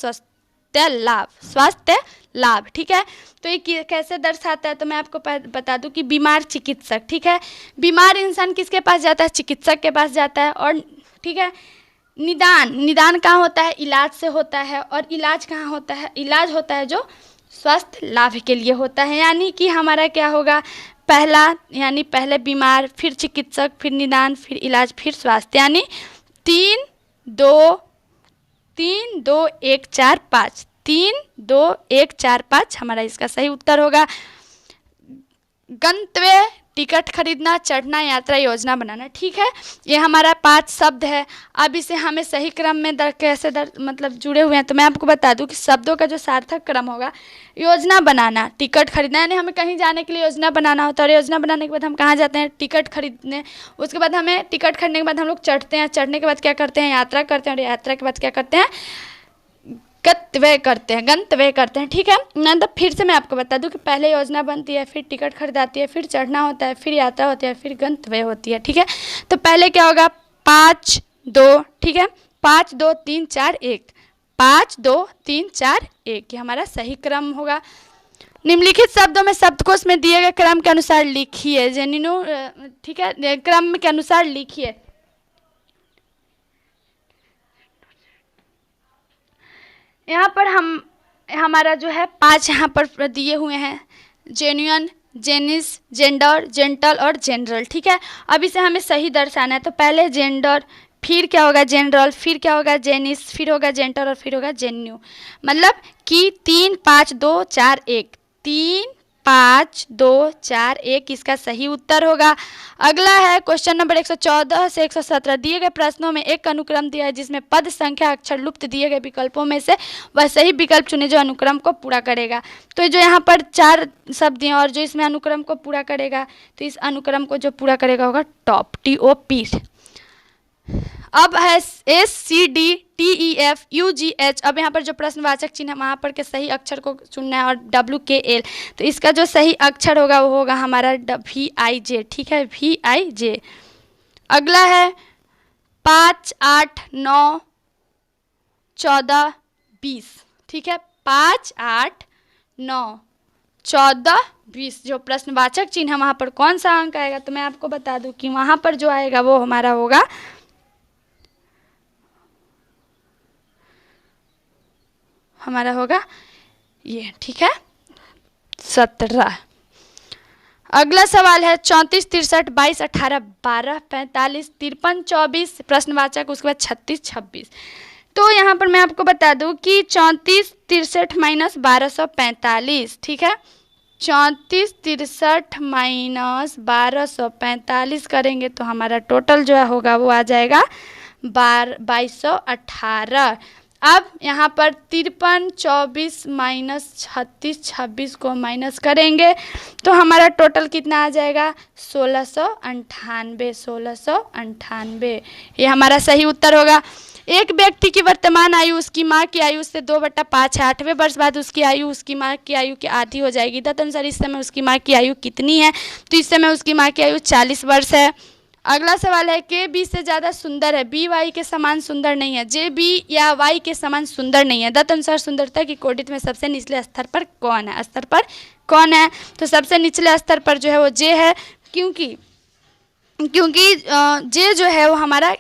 स्वास्थ्य लाभ। ठीक है, तो ये कैसे दर्शाता है, तो मैं आपको बता दूं कि बीमार चिकित्सक। ठीक है, बीमार इंसान किसके पास जाता है, चिकित्सक के पास जाता है। और ठीक है, निदान कहाँ होता है, इलाज से होता है। और इलाज कहाँ होता है, इलाज होता है जो स्वास्थ्य लाभ के लिए होता है, यानी कि हमारा क्या होगा, यानी पहले बीमार, फिर चिकित्सक, फिर निदान, फिर इलाज, फिर स्वास्थ्य, यानी 3 2 1 4 5 3 2 1 4 5 हमारा इसका सही उत्तर होगा। गंतव्य, टिकट खरीदना, चढ़ना, यात्रा योजना बनाना। ठीक है, ये हमारा 5 शब्द है। अब इसे हमें सही क्रम में कैसे मतलब जुड़े हुए हैं, तो मैं आपको बता दूं कि शब्दों का जो सार्थक क्रम होगा, योजना बनाना, टिकट खरीदना, यानी हमें कहीं जाने के लिए योजना बनाना होता है, और योजना बनाने के बाद हम कहाँ जाते हैं, टिकट खरीदने। उसके बाद हमें टिकट खरीदने के बाद हम लोग चढ़ते हैं, चढ़ने के बाद क्या करते हैं, यात्रा करते हैं, और यात्रा के बाद क्या करते हैं, गंतव्य करते हैं। ठीक है, तो फिर से मैं आपको बता दूं कि पहले योजना बनती है, फिर टिकट खरीदाती है, फिर चढ़ना होता है, फिर यात्रा होती है, फिर गंतव्य होती है। ठीक है, तो पहले क्या होगा, 5 2। ठीक है, 5 2 3 4 1, 5 2 3 4 1, ये हमारा सही क्रम होगा। निम्नलिखित शब्दों में शब्दकोश में दिए गए क्रम के अनुसार लिखिए। ठीक है, क्रम के अनुसार लिखिए। यहाँ पर हमारा जो है 5 यहाँ पर दिए हुए हैं, जेन्युइन, जेनिस, जेंडर, जेंटल और जनरल। ठीक है, अब इसे हमें सही दर्शाना है, तो पहले जेंडर, फिर क्या होगा जनरल, फिर क्या होगा जेनिस, फिर होगा जेंटल और फिर होगा जेन्यू। मतलब कि 3 5 2 4 1, 3 5 2 4 1 इसका सही उत्तर होगा। अगला है क्वेश्चन नंबर 114 से 117। दिए गए प्रश्नों में एक अनुक्रम दिया है जिसमें पद संख्या अक्षर लुप्त दिए गए विकल्पों में से वह सही विकल्प चुने जो अनुक्रम को पूरा करेगा। तो जो यहाँ पर 4 शब्द दिए और जो इसमें अनुक्रम को पूरा करेगा तो इस अनुक्रम को जो पूरा करेगा होगा टॉप, TOP। अब है SCD, TEF, UGH। अब यहाँ पर जो प्रश्नवाचक चिन्ह है वहाँ पर के सही अक्षर को चुनना है और WKL। तो इसका जो सही अक्षर होगा वो होगा हमारा VIJ, ठीक है, VIJ। अगला है 5 8 9 14 20, ठीक है, 5 8 9 14 20 जो प्रश्नवाचक चिन्ह है वहाँ पर कौन सा अंक आएगा? तो मैं आपको बता दूं कि वहाँ पर जो आएगा वो हमारा होगा ये, ठीक है, 17। अगला सवाल है 34 63 22 18 12 45 53 24 प्रश्नवाचक, उसके बाद 36 26। तो यहाँ पर मैं आपको बता दूं कि 34 63 माइनस 1245, ठीक है, 34 63 माइनस 1245 करेंगे तो हमारा टोटल जो होगा वो आ जाएगा 2218। अब यहाँ पर 53 24 माइनस 36 26 को माइनस करेंगे तो हमारा टोटल कितना आ जाएगा 1698। ये हमारा सही उत्तर होगा। एक व्यक्ति की वर्तमान आयु उसकी माँ की आयु से 2/5 है। 8वें वर्ष बाद उसकी आयु उसकी माँ की आयु के आधी हो जाएगी। तदनुसार इस समय उसकी माँ की आयु कितनी है? तो इस समय उसकी माँ की आयु 40 वर्ष है। अगला सवाल है के बी से ज़्यादा सुंदर है, बी वाई के समान सुंदर नहीं है, जे बी या वाई के समान सुंदर नहीं है। तदनुसार सुंदरता की कोटि में सबसे निचले स्तर पर कौन है? तो सबसे निचले स्तर पर जो है वो जे है, क्योंकि जे जो है वो हमारा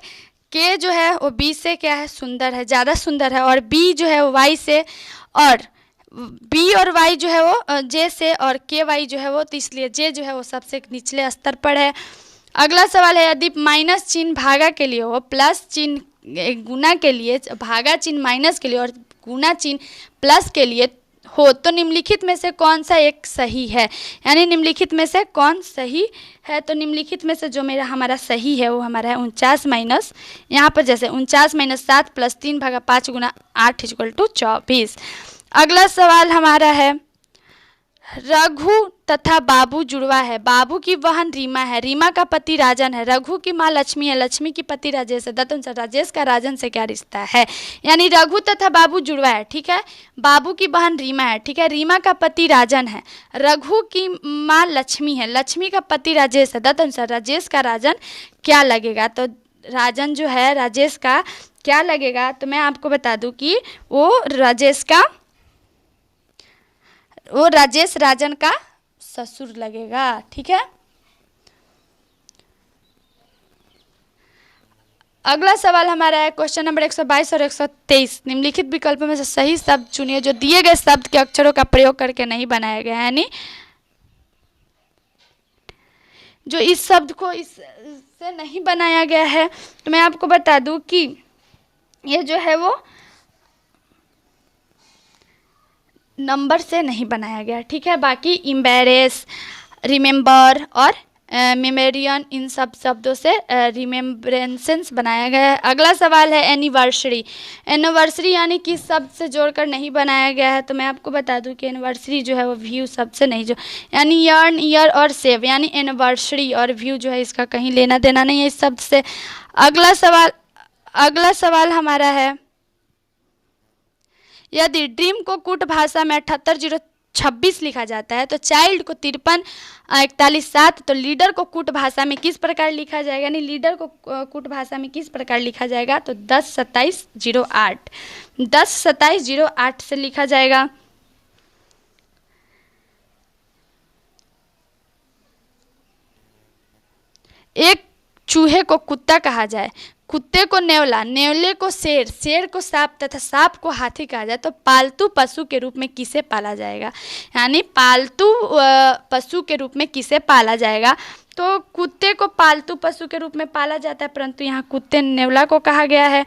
के जो है वो बी से क्या है, सुंदर है, ज़्यादा सुंदर है, और बी जो है वो वाई से, और बी और वाई जो है वो जे से, और के वाई जो है वो, तो इसलिए जे जो है वो सबसे निचले स्तर पर है। अगला सवाल है यदि माइनस चिन्ह भागा के लिए हो, प्लस चिन्ह गुना के लिए, भागा चिन्ह माइनस के लिए और गुना चिन्ह प्लस के लिए हो तो निम्नलिखित में से कौन सा एक सही है? यानी निम्नलिखित में से कौन सही है? तो निम्नलिखित में से जो हमारा सही है वो हमारा है 49 माइनस, यहाँ पर जैसे 49 माइनस 7 प्लस 3 भागा 5 गुना 8 इक्वल टू 24। अगला सवाल हमारा है रघु तथा बाबू जुड़वा है, बाबू की बहन रीमा है, रीमा का पति राजन है, रघु की माँ लक्ष्मी है, लक्ष्मी की पति राजेश है। तदनुसार राजेश का राजन से क्या रिश्ता है? यानी रघु तथा बाबू जुड़वा है, ठीक है, बाबू की बहन रीमा है, ठीक है, रीमा का पति राजन है, रघु की माँ लक्ष्मी है, लक्ष्मी का पति राजेश है। तदनुसार राजेश का राजन क्या लगेगा? तो राजन जो है राजेश का क्या लगेगा? तो मैं आपको बता दूं कि वो राजेश राजन का ससुर लगेगा, ठीक है। अगला सवाल हमारा है क्वेश्चन नंबर 122 और 123। निम्नलिखित विकल्पों में से सही शब्द चुनिए जो दिए गए शब्द के अक्षरों का प्रयोग करके नहीं बनाया गया है, यानी जो इस शब्द को इससे नहीं बनाया गया है। तो मैं आपको बता दूं कि ये जो है वो नंबर से नहीं बनाया गया, ठीक है। बाकी एम्बैरेस, रिमेम्बर और मेमोरियन, इन सब शब्दों से रिमेम्बरेंसेस बनाया गया है। अगला सवाल है एनिवर्सरी। एनिवर्सरी यानी किस शब्द से जोड़कर नहीं बनाया गया है? तो मैं आपको बता दूं कि एनिवर्सरी जो है वो व्यू शब्द से नहीं, जो यानी यर्न, ईयर और सेव, यानी एनिवर्सरी और व्यू जो है इसका कहीं लेना देना नहीं है इस शब्द से। अगला सवाल हमारा है यदि ड्रीम को कूट भाषा में 78026 लिखा जाता है तो चाइल्ड को 534147, तो लीडर को कूट भाषा में किस प्रकार लिखा जाएगा? यानी लीडर को कूट भाषा में किस प्रकार लिखा जाएगा? तो 102708 से लिखा जाएगा। एक चूहे को कुत्ता कहा जाए, कुत्ते को नेवला, नेवले को शेर, शेर को सांप तथा सांप को हाथी कहा जाए तो पालतू पशु के रूप में किसे पाला जाएगा? यानी पालतू पशु के रूप में किसे पाला जाएगा? तो कुत्ते को पालतू पशु के रूप में पाला जाता है, परंतु यहाँ कुत्ते नेवला को कहा गया है,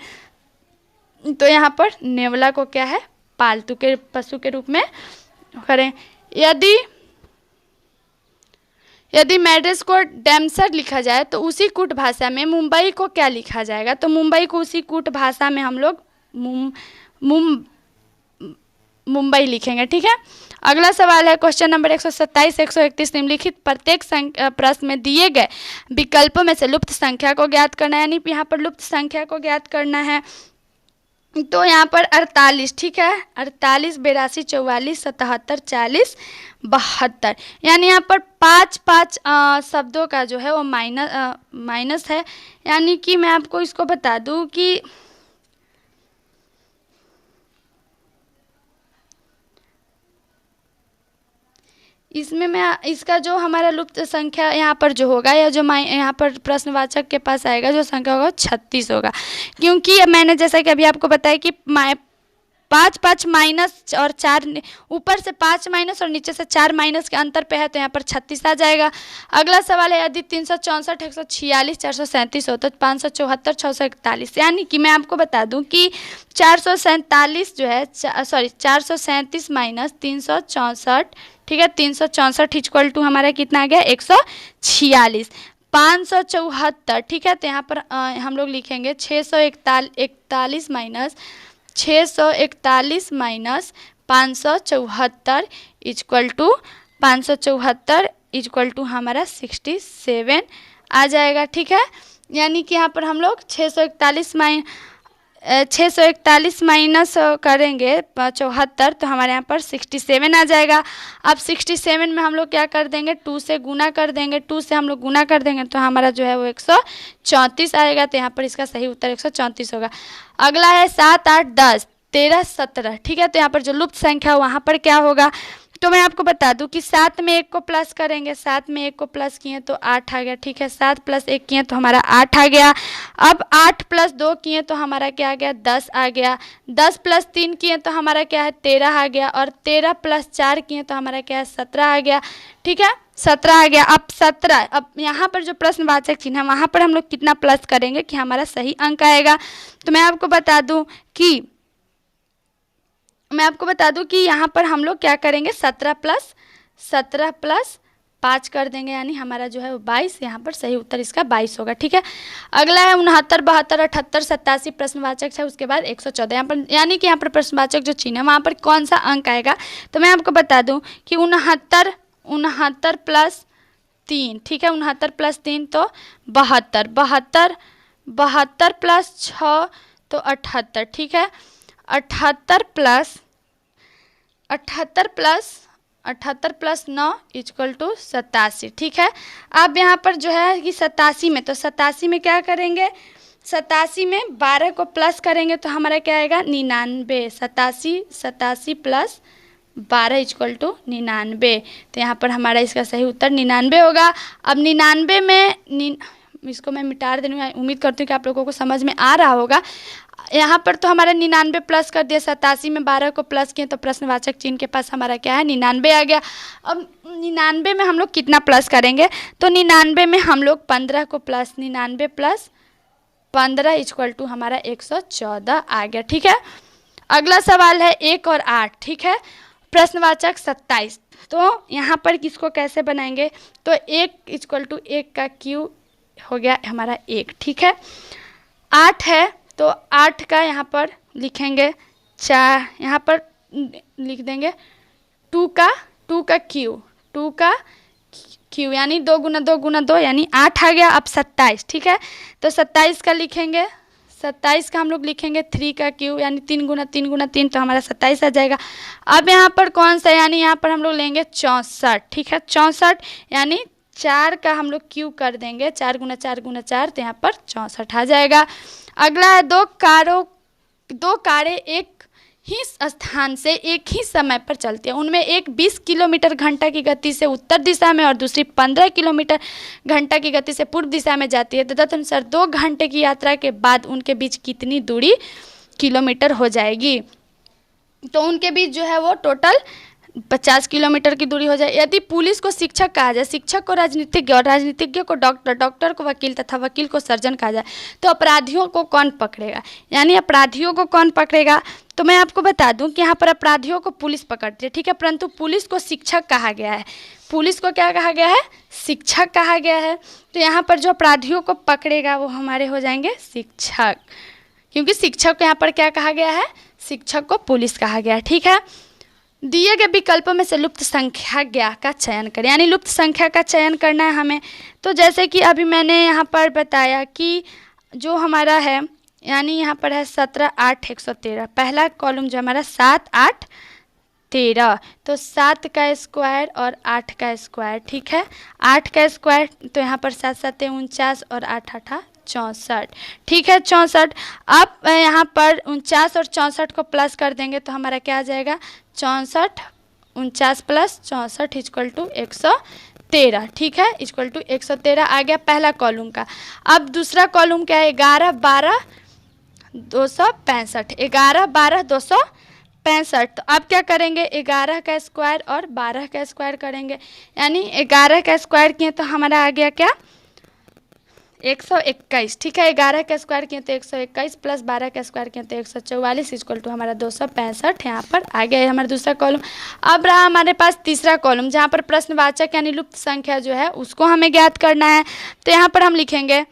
तो यहाँ पर नेवला को क्या है, पालतू के पशु के रूप में करें। यदि यदि मैड्रिस को डैम्सर लिखा जाए तो उसी कूट भाषा में मुंबई को क्या लिखा जाएगा? तो मुंबई को उसी कूट भाषा में हम लोग मुंबई लिखेंगे। ठीक है। अगला सवाल है क्वेश्चन नंबर 127 131 निम्नलिखित प्रत्येक प्रश्न में दिए गए विकल्पों में से लुप्त संख्या को ज्ञात करना है, यानी यहाँ पर लुप्त संख्या को ज्ञात करना है। तो यहाँ पर 48, ठीक है, 48 82 44 77 40 72, यानी यहाँ पर 5 शब्दों का जो है वो माइनस है। यानी कि मैं आपको इसको बता दूं कि इसमें मैं इसका जो हमारा लुप्त संख्या यहाँ पर जो होगा या जो यहाँ पर प्रश्नवाचक के पास आएगा जो संख्या होगा 36 होगा, क्योंकि मैंने जैसा कि अभी आपको बताया कि 5 माइनस और 4 ऊपर से 5 माइनस और नीचे से 4 माइनस के अंतर पे है, तो यहाँ पर 36 आ जाएगा। अगला सवाल है यदि 364 146 437 हो तो 574 641, यानी कि मैं आपको बता दूं कि 437 जो है 437 माइनस 364, ठीक है, 364 इक्वल टू हमारा कितना आ गया 146। 574, ठीक है, तो यहाँ पर हम लोग लिखेंगे 641 minus 641 minus 574 equal to 574 equal to हमारा 67 आ जाएगा। ठीक है, यानी कि यहाँ पर हम लोग 641 माइनस करेंगे 74, तो हमारे यहाँ पर 67 आ जाएगा। अब 67 में हम लोग क्या कर देंगे, 2 से गुना कर देंगे, 2 से हम लोग गुना कर देंगे तो हमारा जो है वो 134 आएगा। तो यहाँ पर इसका सही उत्तर 134 होगा। अगला है 7 8 10 13 17, ठीक है, तो यहाँ पर जो लुप्त संख्या वहाँ पर क्या होगा, तो मैं आपको बता दूं कि 7 में 1 को प्लस करेंगे, 7 में 1 को प्लस किए तो 8 आ गया। ठीक है, 7 प्लस 1 किए तो हमारा 8 आ गया। अब 8 प्लस 2 किए तो हमारा क्या आ गया 10 आ गया। 10 प्लस 3 किए तो हमारा क्या है 13 आ गया। और 13 प्लस 4 किए तो हमारा क्या है 17 आ गया। ठीक है, 17 आ गया। अब 17, अब यहाँ पर जो प्रश्नवाचक चिन्ह है वहाँ पर हम लोग कितना प्लस करेंगे कि हमारा सही अंक आएगा। तो मैं आपको बता दूं कि यहाँ पर हम लोग क्या करेंगे 17 प्लस 5 कर देंगे, यानी हमारा जो है वो 22, यहाँ पर सही उत्तर इसका 22 होगा। ठीक है, अगला है 69 72 78 87 प्रश्नवाचक है, उसके बाद 114, यहाँ पर यानी कि यहाँ पर प्रश्नवाचक जो चिन्ह है वहाँ पर कौन सा अंक आएगा। तो मैं आपको बता दूँ कि 69 प्लस 3, ठीक है, 69 प्लस 3 तो 72 प्लस 6 तो 78, ठीक है, 78 प्लस 9 इक्वल टू 87। ठीक है, अब यहाँ पर जो है कि 87 में क्या करेंगे, 87 में 12 को प्लस करेंगे तो हमारा क्या आएगा 99। 87 प्लस 12 इक्वल टू 99, तो यहाँ पर हमारा इसका सही उत्तर 99 होगा। अब 99 में इसको मैं मिटा दे रही हूँ, उम्मीद करती हूँ कि आप लोगों को समझ में आ रहा होगा। यहाँ पर तो हमारा 99 प्लस कर दिया, 87 में 12 को प्लस किए तो प्रश्नवाचक चिन्ह के पास हमारा क्या है 99 आ गया। अब 99 में हम लोग कितना प्लस करेंगे, तो 99 में हम लोग 15 को प्लस 99 प्लस 15 इक्वल टू हमारा 114 आ गया। ठीक है, अगला सवाल है 1 और 8, ठीक है, प्रश्नवाचक 27। तो यहाँ पर किसको कैसे बनाएंगे, तो 1 इक्वल टू 1 का क्यू हो गया हमारा 1। ठीक है, 8 है तो 8 का यहाँ पर लिखेंगे 4, यहाँ पर लिख देंगे 2 का क्यू यानी 2 गुना 2 गुना 2 यानी 8 आ गया। अब 27, ठीक है, तो 27 का लिखेंगे, 27 का हम लोग लिखेंगे 3 का क्यू यानी 3 गुना 3 गुना 3 तो हमारा 27 आ जाएगा। अब यहाँ पर कौन सा, यानी यहाँ पर हम लोग लेंगे 64। ठीक है, 64 यानी 4 का हम लोग क्यू कर देंगे, 4 गुना 4 गुना 4 तो यहाँ पर 64 आ जाएगा। अगला है दो कारें एक ही स्थान से एक ही समय पर चलती है, उनमें एक 20 किलोमीटर घंटा की गति से उत्तर दिशा में और दूसरी 15 किलोमीटर घंटा की गति से पूर्व दिशा में जाती है। तदनुसार 2 घंटे की यात्रा के बाद उनके बीच कितनी दूरी किलोमीटर हो जाएगी, तो उनके बीच जो है वो टोटल 50 किलोमीटर की दूरी हो जाए। यदि पुलिस को शिक्षक कहा जाए, शिक्षक को राजनीतिज्ञ और राजनीतिज्ञ को डॉक्टर, डॉक्टर को वकील तथा वकील को सर्जन कहा जाए, तो अपराधियों को कौन पकड़ेगा, यानी अपराधियों को कौन पकड़ेगा, तो मैं आपको बता दूं कि यहाँ पर अपराधियों को पुलिस पकड़ती है, ठीक है, परंतु पुलिस को शिक्षक कहा गया है। पुलिस को क्या कहा गया है? शिक्षक कहा गया है। तो यहाँ पर जो अपराधियों को पकड़ेगा वो हमारे हो जाएंगे शिक्षक, क्योंकि शिक्षक को यहाँ पर क्या कहा गया है? शिक्षक को पुलिस कहा गया है, ठीक है। दिए गए विकल्पों में से लुप्त संख्या ज्ञा का चयन करें, यानी लुप्त संख्या का चयन करना है हमें। तो जैसे कि अभी मैंने यहाँ पर बताया कि जो हमारा है, यानी यहाँ पर है 17, 8, 113। पहला कॉलम जो हमारा 7, 8, 13, तो 7 का स्क्वायर और 8 का स्क्वायर, ठीक है। 8 का स्क्वायर तो यहाँ पर 7 7 49 और 8 8 64, ठीक है, 64। अब यहाँ पर 49 और 64 को प्लस कर देंगे तो हमारा क्या आ जाएगा? 64, 49 प्लस 64 इक्वल टू 113, ठीक है, इक्वल टू 113 आ गया पहला कॉलम का। अब दूसरा कॉलम क्या है? 11, 12, 265, 11, 12, 265। तो अब क्या करेंगे? 11 का स्क्वायर और 12 का स्क्वायर करेंगे, यानी 11 का स्क्वायर किए तो हमारा आ गया क्या? 121, ठीक है। 11 का स्क्वायर किए तो 121 प्लस 12 का स्क्वायर किए तो 144 इक्वल टू हमारा 265 यहाँ पर आ गया है हमारा दूसरा कॉलम। अब रहा हमारे पास तीसरा कॉलम, जहाँ पर प्रश्नवाचक यानी लुप्त संख्या जो है उसको हमें ज्ञात करना है। तो यहाँ पर हम लिखेंगे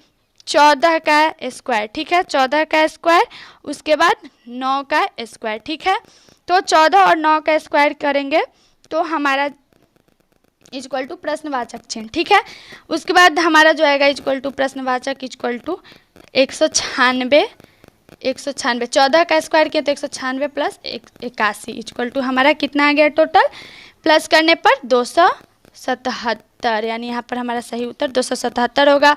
14 का स्क्वायर, ठीक है, 14 का स्क्वायर, उसके बाद 9 का स्क्वायर, ठीक है। तो 14 और 9 का स्क्वायर करेंगे तो हमारा इक्वल टू प्रश्नवाचक चिन्ह, ठीक है। उसके बाद हमारा जो आएगा इक्वल टू प्रश्नवाचक इक्वल टू 196, 196। 14 का स्क्वायर किया तो 196 प्लस 81 इक्वल टू हमारा कितना आ गया टोटल? प्लस करने पर 277, यानी यहाँ पर हमारा सही उत्तर 277 होगा।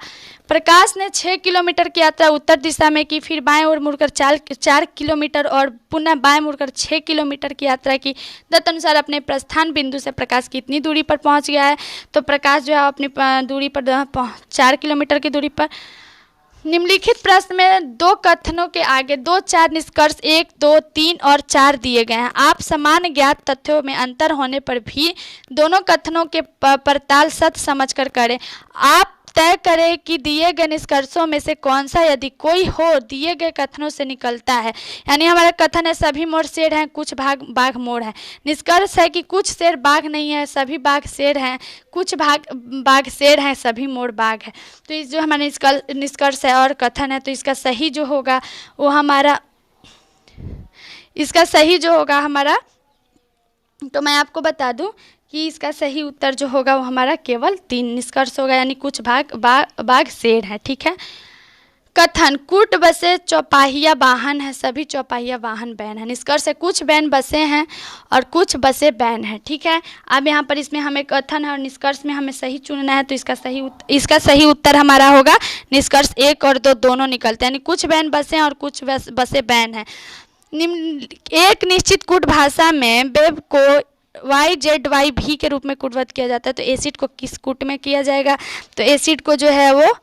प्रकाश ने 6 किलोमीटर की यात्रा उत्तर दिशा में की, फिर बाएं ओर मुड़कर 4 किलोमीटर और पुनः बाएं मुड़कर 6 किलोमीटर की यात्रा की। तदनुसार अपने प्रस्थान बिंदु से प्रकाश कितनी दूरी पर पहुंच गया है? तो प्रकाश जो है अपनी दूरी पर 4 किलोमीटर की दूरी पर। निम्नलिखित प्रश्न में दो कथनों के आगे 2 4 निष्कर्ष 1, 2, 3 और 4 दिए गए हैं। आप समान ज्ञात तथ्यों में अंतर होने पर भी दोनों कथनों के पड़ताल सत्य समझकर करें। आप तय करें कि दिए गए निष्कर्षों में से कौन सा यदि कोई हो दिए गए कथनों से निकलता है। यानी हमारा कथन है सभी मोर शेर हैं, कुछ बाघ मोर हैं। निष्कर्ष है कि कुछ शेर बाघ नहीं है, सभी बाघ शेर हैं। कुछ बाघ शेर हैं, सभी मोर बाघ है। तो इस जो हमारा निष्कर्ष है और कथन है, तो इसका सही जो होगा वो हमारा, इसका सही जो होगा हमारा, तो मैं आपको बता दूं कि इसका सही उत्तर जो होगा वो हमारा केवल 3 निष्कर्ष होगा, यानी कुछ बाघ शेर है, ठीक है। कथन कुट बसें चौपाहिया वाहन है, सभी चौपाहिया वाहन बैन है। निष्कर्ष है कुछ बैन बसें हैं और कुछ बसें बैन है, ठीक है। अब यहाँ पर इसमें हमें कथन है और निष्कर्ष में हमें सही चुनना है, तो इसका सही उत्तर हमारा होगा निष्कर्ष 1 और 2 दोनों निकलते हैं, यानी कुछ बैन बसें और कुछ बसें बैन है। एक निश्चित कूट भाषा में वेब को YZYV के रूप में कूटबद्ध किया जाता है, तो एसिड को किस कूट में किया जाएगा? तो एसिड को जो है वो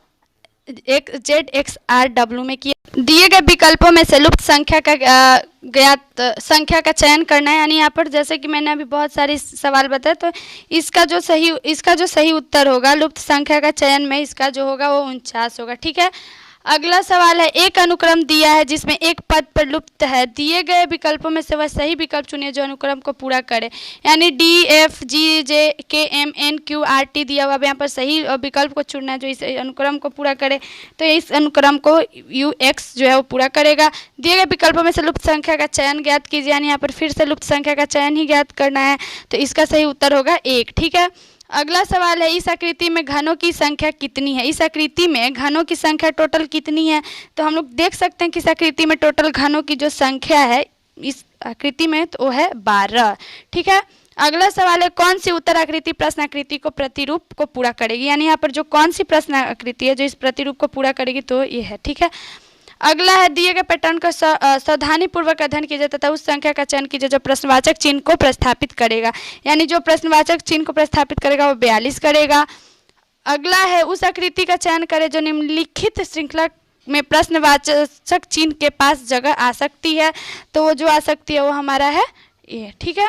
एक ZXRW में किया। दिए गए विकल्पों में से लुप्त संख्या का ज्ञात संख्या का चयन करना है, यानी यहाँ पर जैसे कि मैंने अभी बहुत सारे सवाल बताए, तो इसका जो सही उत्तर होगा लुप्त संख्या का चयन में, इसका जो होगा वो 49 होगा, ठीक है। अगला सवाल है एक अनुक्रम दिया है जिसमें एक पद पर लुप्त है, दिए गए विकल्पों में से वह सही विकल्प चुनिए जो अनुक्रम को पूरा करे। यानी DFGJKMNQRT दिया हुआ, अब यहाँ पर सही विकल्प को चुनना है जो इस अनुक्रम को पूरा करे, तो इस अनुक्रम को UX जो है वो पूरा करेगा। दिए गए विकल्पों में से लुप्त संख्या का चयन ज्ञात कीजिए, यानी यहाँ पर फिर से लुप्त संख्या का चयन ही ज्ञात करना है, तो इसका सही उत्तर होगा 1, ठीक है। अगला सवाल है इस आकृति में घनों की संख्या कितनी है? इस आकृति में घनों की संख्या टोटल कितनी है? तो हम लोग देख सकते हैं कि इस आकृति में टोटल घनों की जो संख्या है इस आकृति में तो वो है 12, ठीक है। अगला सवाल है कौन सी उत्तर आकृति प्रश्न आकृति को प्रतिरूप को पूरा करेगी? यानी यहाँ पर जो कौन सी प्रश्न आकृति है जो इस प्रतिरूप को पूरा करेगी, तो ये है, ठीक है। अगला है दिए गए पैटर्न का सावधानीपूर्वक अध्ययन कीजिए तथा उस संख्या का चयन कीजिए जो प्रश्नवाचक चिन्ह को प्रस्थापित करेगा, यानी जो प्रश्नवाचक चिन्ह को प्रस्थापित करेगा वो 42 करेगा। अगला है उस आकृति का चयन करें जो निम्नलिखित श्रृंखला में प्रश्नवाचक चिन्ह के पास जगह आ सकती है, तो वो जो आ सकती है वो हमारा है ये, ठीक है।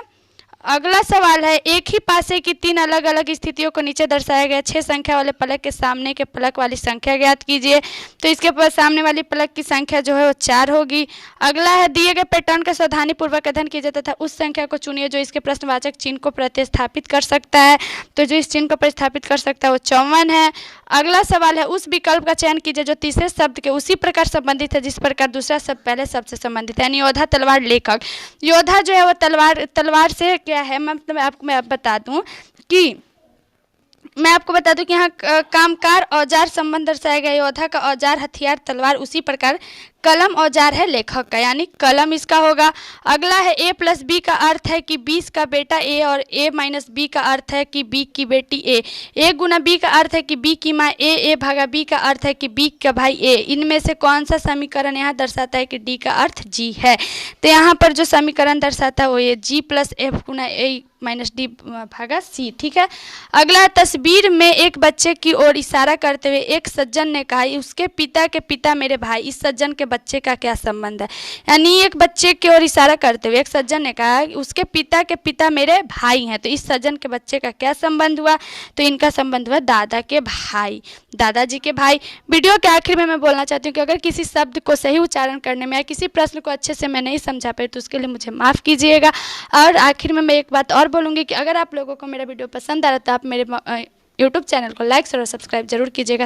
अगला सवाल है, एक ही पासे की 3 अलग अलग स्थितियों को नीचे दर्शाया गया 6 संख्या वाले फलक के सामने के फलक वाली संख्या ज्ञात कीजिए। तो इसके पर सामने वाली फलक की संख्या जो है वो 4 होगी। अगला है, दिए गए पैटर्न का सावधानी पूर्वक अध्ययन कीजिए तथा उस संख्या को चुनिए जो इसके प्रश्नवाचक चिन्ह को प्रतिस्थापित कर सकता है। तो जो इस चिन्ह को प्रतिस्थापित कर सकता है वो 54 है। अगला सवाल है, उस विकल्प का चयन कीजिए जो तीसरे शब्द के उसी प्रकार संबंधित है जिस प्रकार दूसरा शब्द पहले शब्द से संबंधित है। यानी योद्धा, तलवार, लेखक। योद्धा जो है वो तलवार से क्या है, मतलब मैं बता दूं कि यहाँ कामकार औजार संबंध दर्शाया गया। योद्धा का औजार हथियार तलवार, उसी प्रकार कलम औजार है लेखक का, यानी कलम इसका होगा। अगला है, a प्लस बी का अर्थ है कि 20 का बेटा a और a माइनस बी का अर्थ है कि b की बेटी a गुना b का अर्थ है कि b की माँ a भागा b का अर्थ है कि b का भाई a। इनमें से कौन सा समीकरण यहाँ दर्शाता है कि d का अर्थ g है। तो यहाँ पर जो समीकरण दर्शाता है वो ये g plus F Guna a minus D भागा सी। ठीक है। अगला, तस्वीर में एक बच्चे की ओर इशारा करते हुए एक सज्जन ने कहा, उसके पिता के पिता मेरे भाई। इस सज्जन के बच्चे का क्या संबंध है। यानी एक बच्चे की ओर इशारा करते हुए एक सज्जन ने कहा उसके पिता के पिता मेरे भाई हैं। तो इस सज्जन के बच्चे का क्या संबंध हुआ। तो इनका संबंध हुआ दादा के भाई, दादाजी के भाई। वीडियो के आखिर में मैं बोलना चाहती हूँ कि अगर किसी शब्द को सही उच्चारण करने में या किसी प्रश्न को अच्छे से मैं नहीं समझा पाई तो उसके लिए मुझे माफ़ कीजिएगा। और आखिर में मैं एक बात और बोलूँगी कि अगर आप लोगों को मेरा वीडियो पसंद आ रहा है तो आप मेरे यूट्यूब चैनल को लाइक और सब्सक्राइब जरूर कीजिएगा।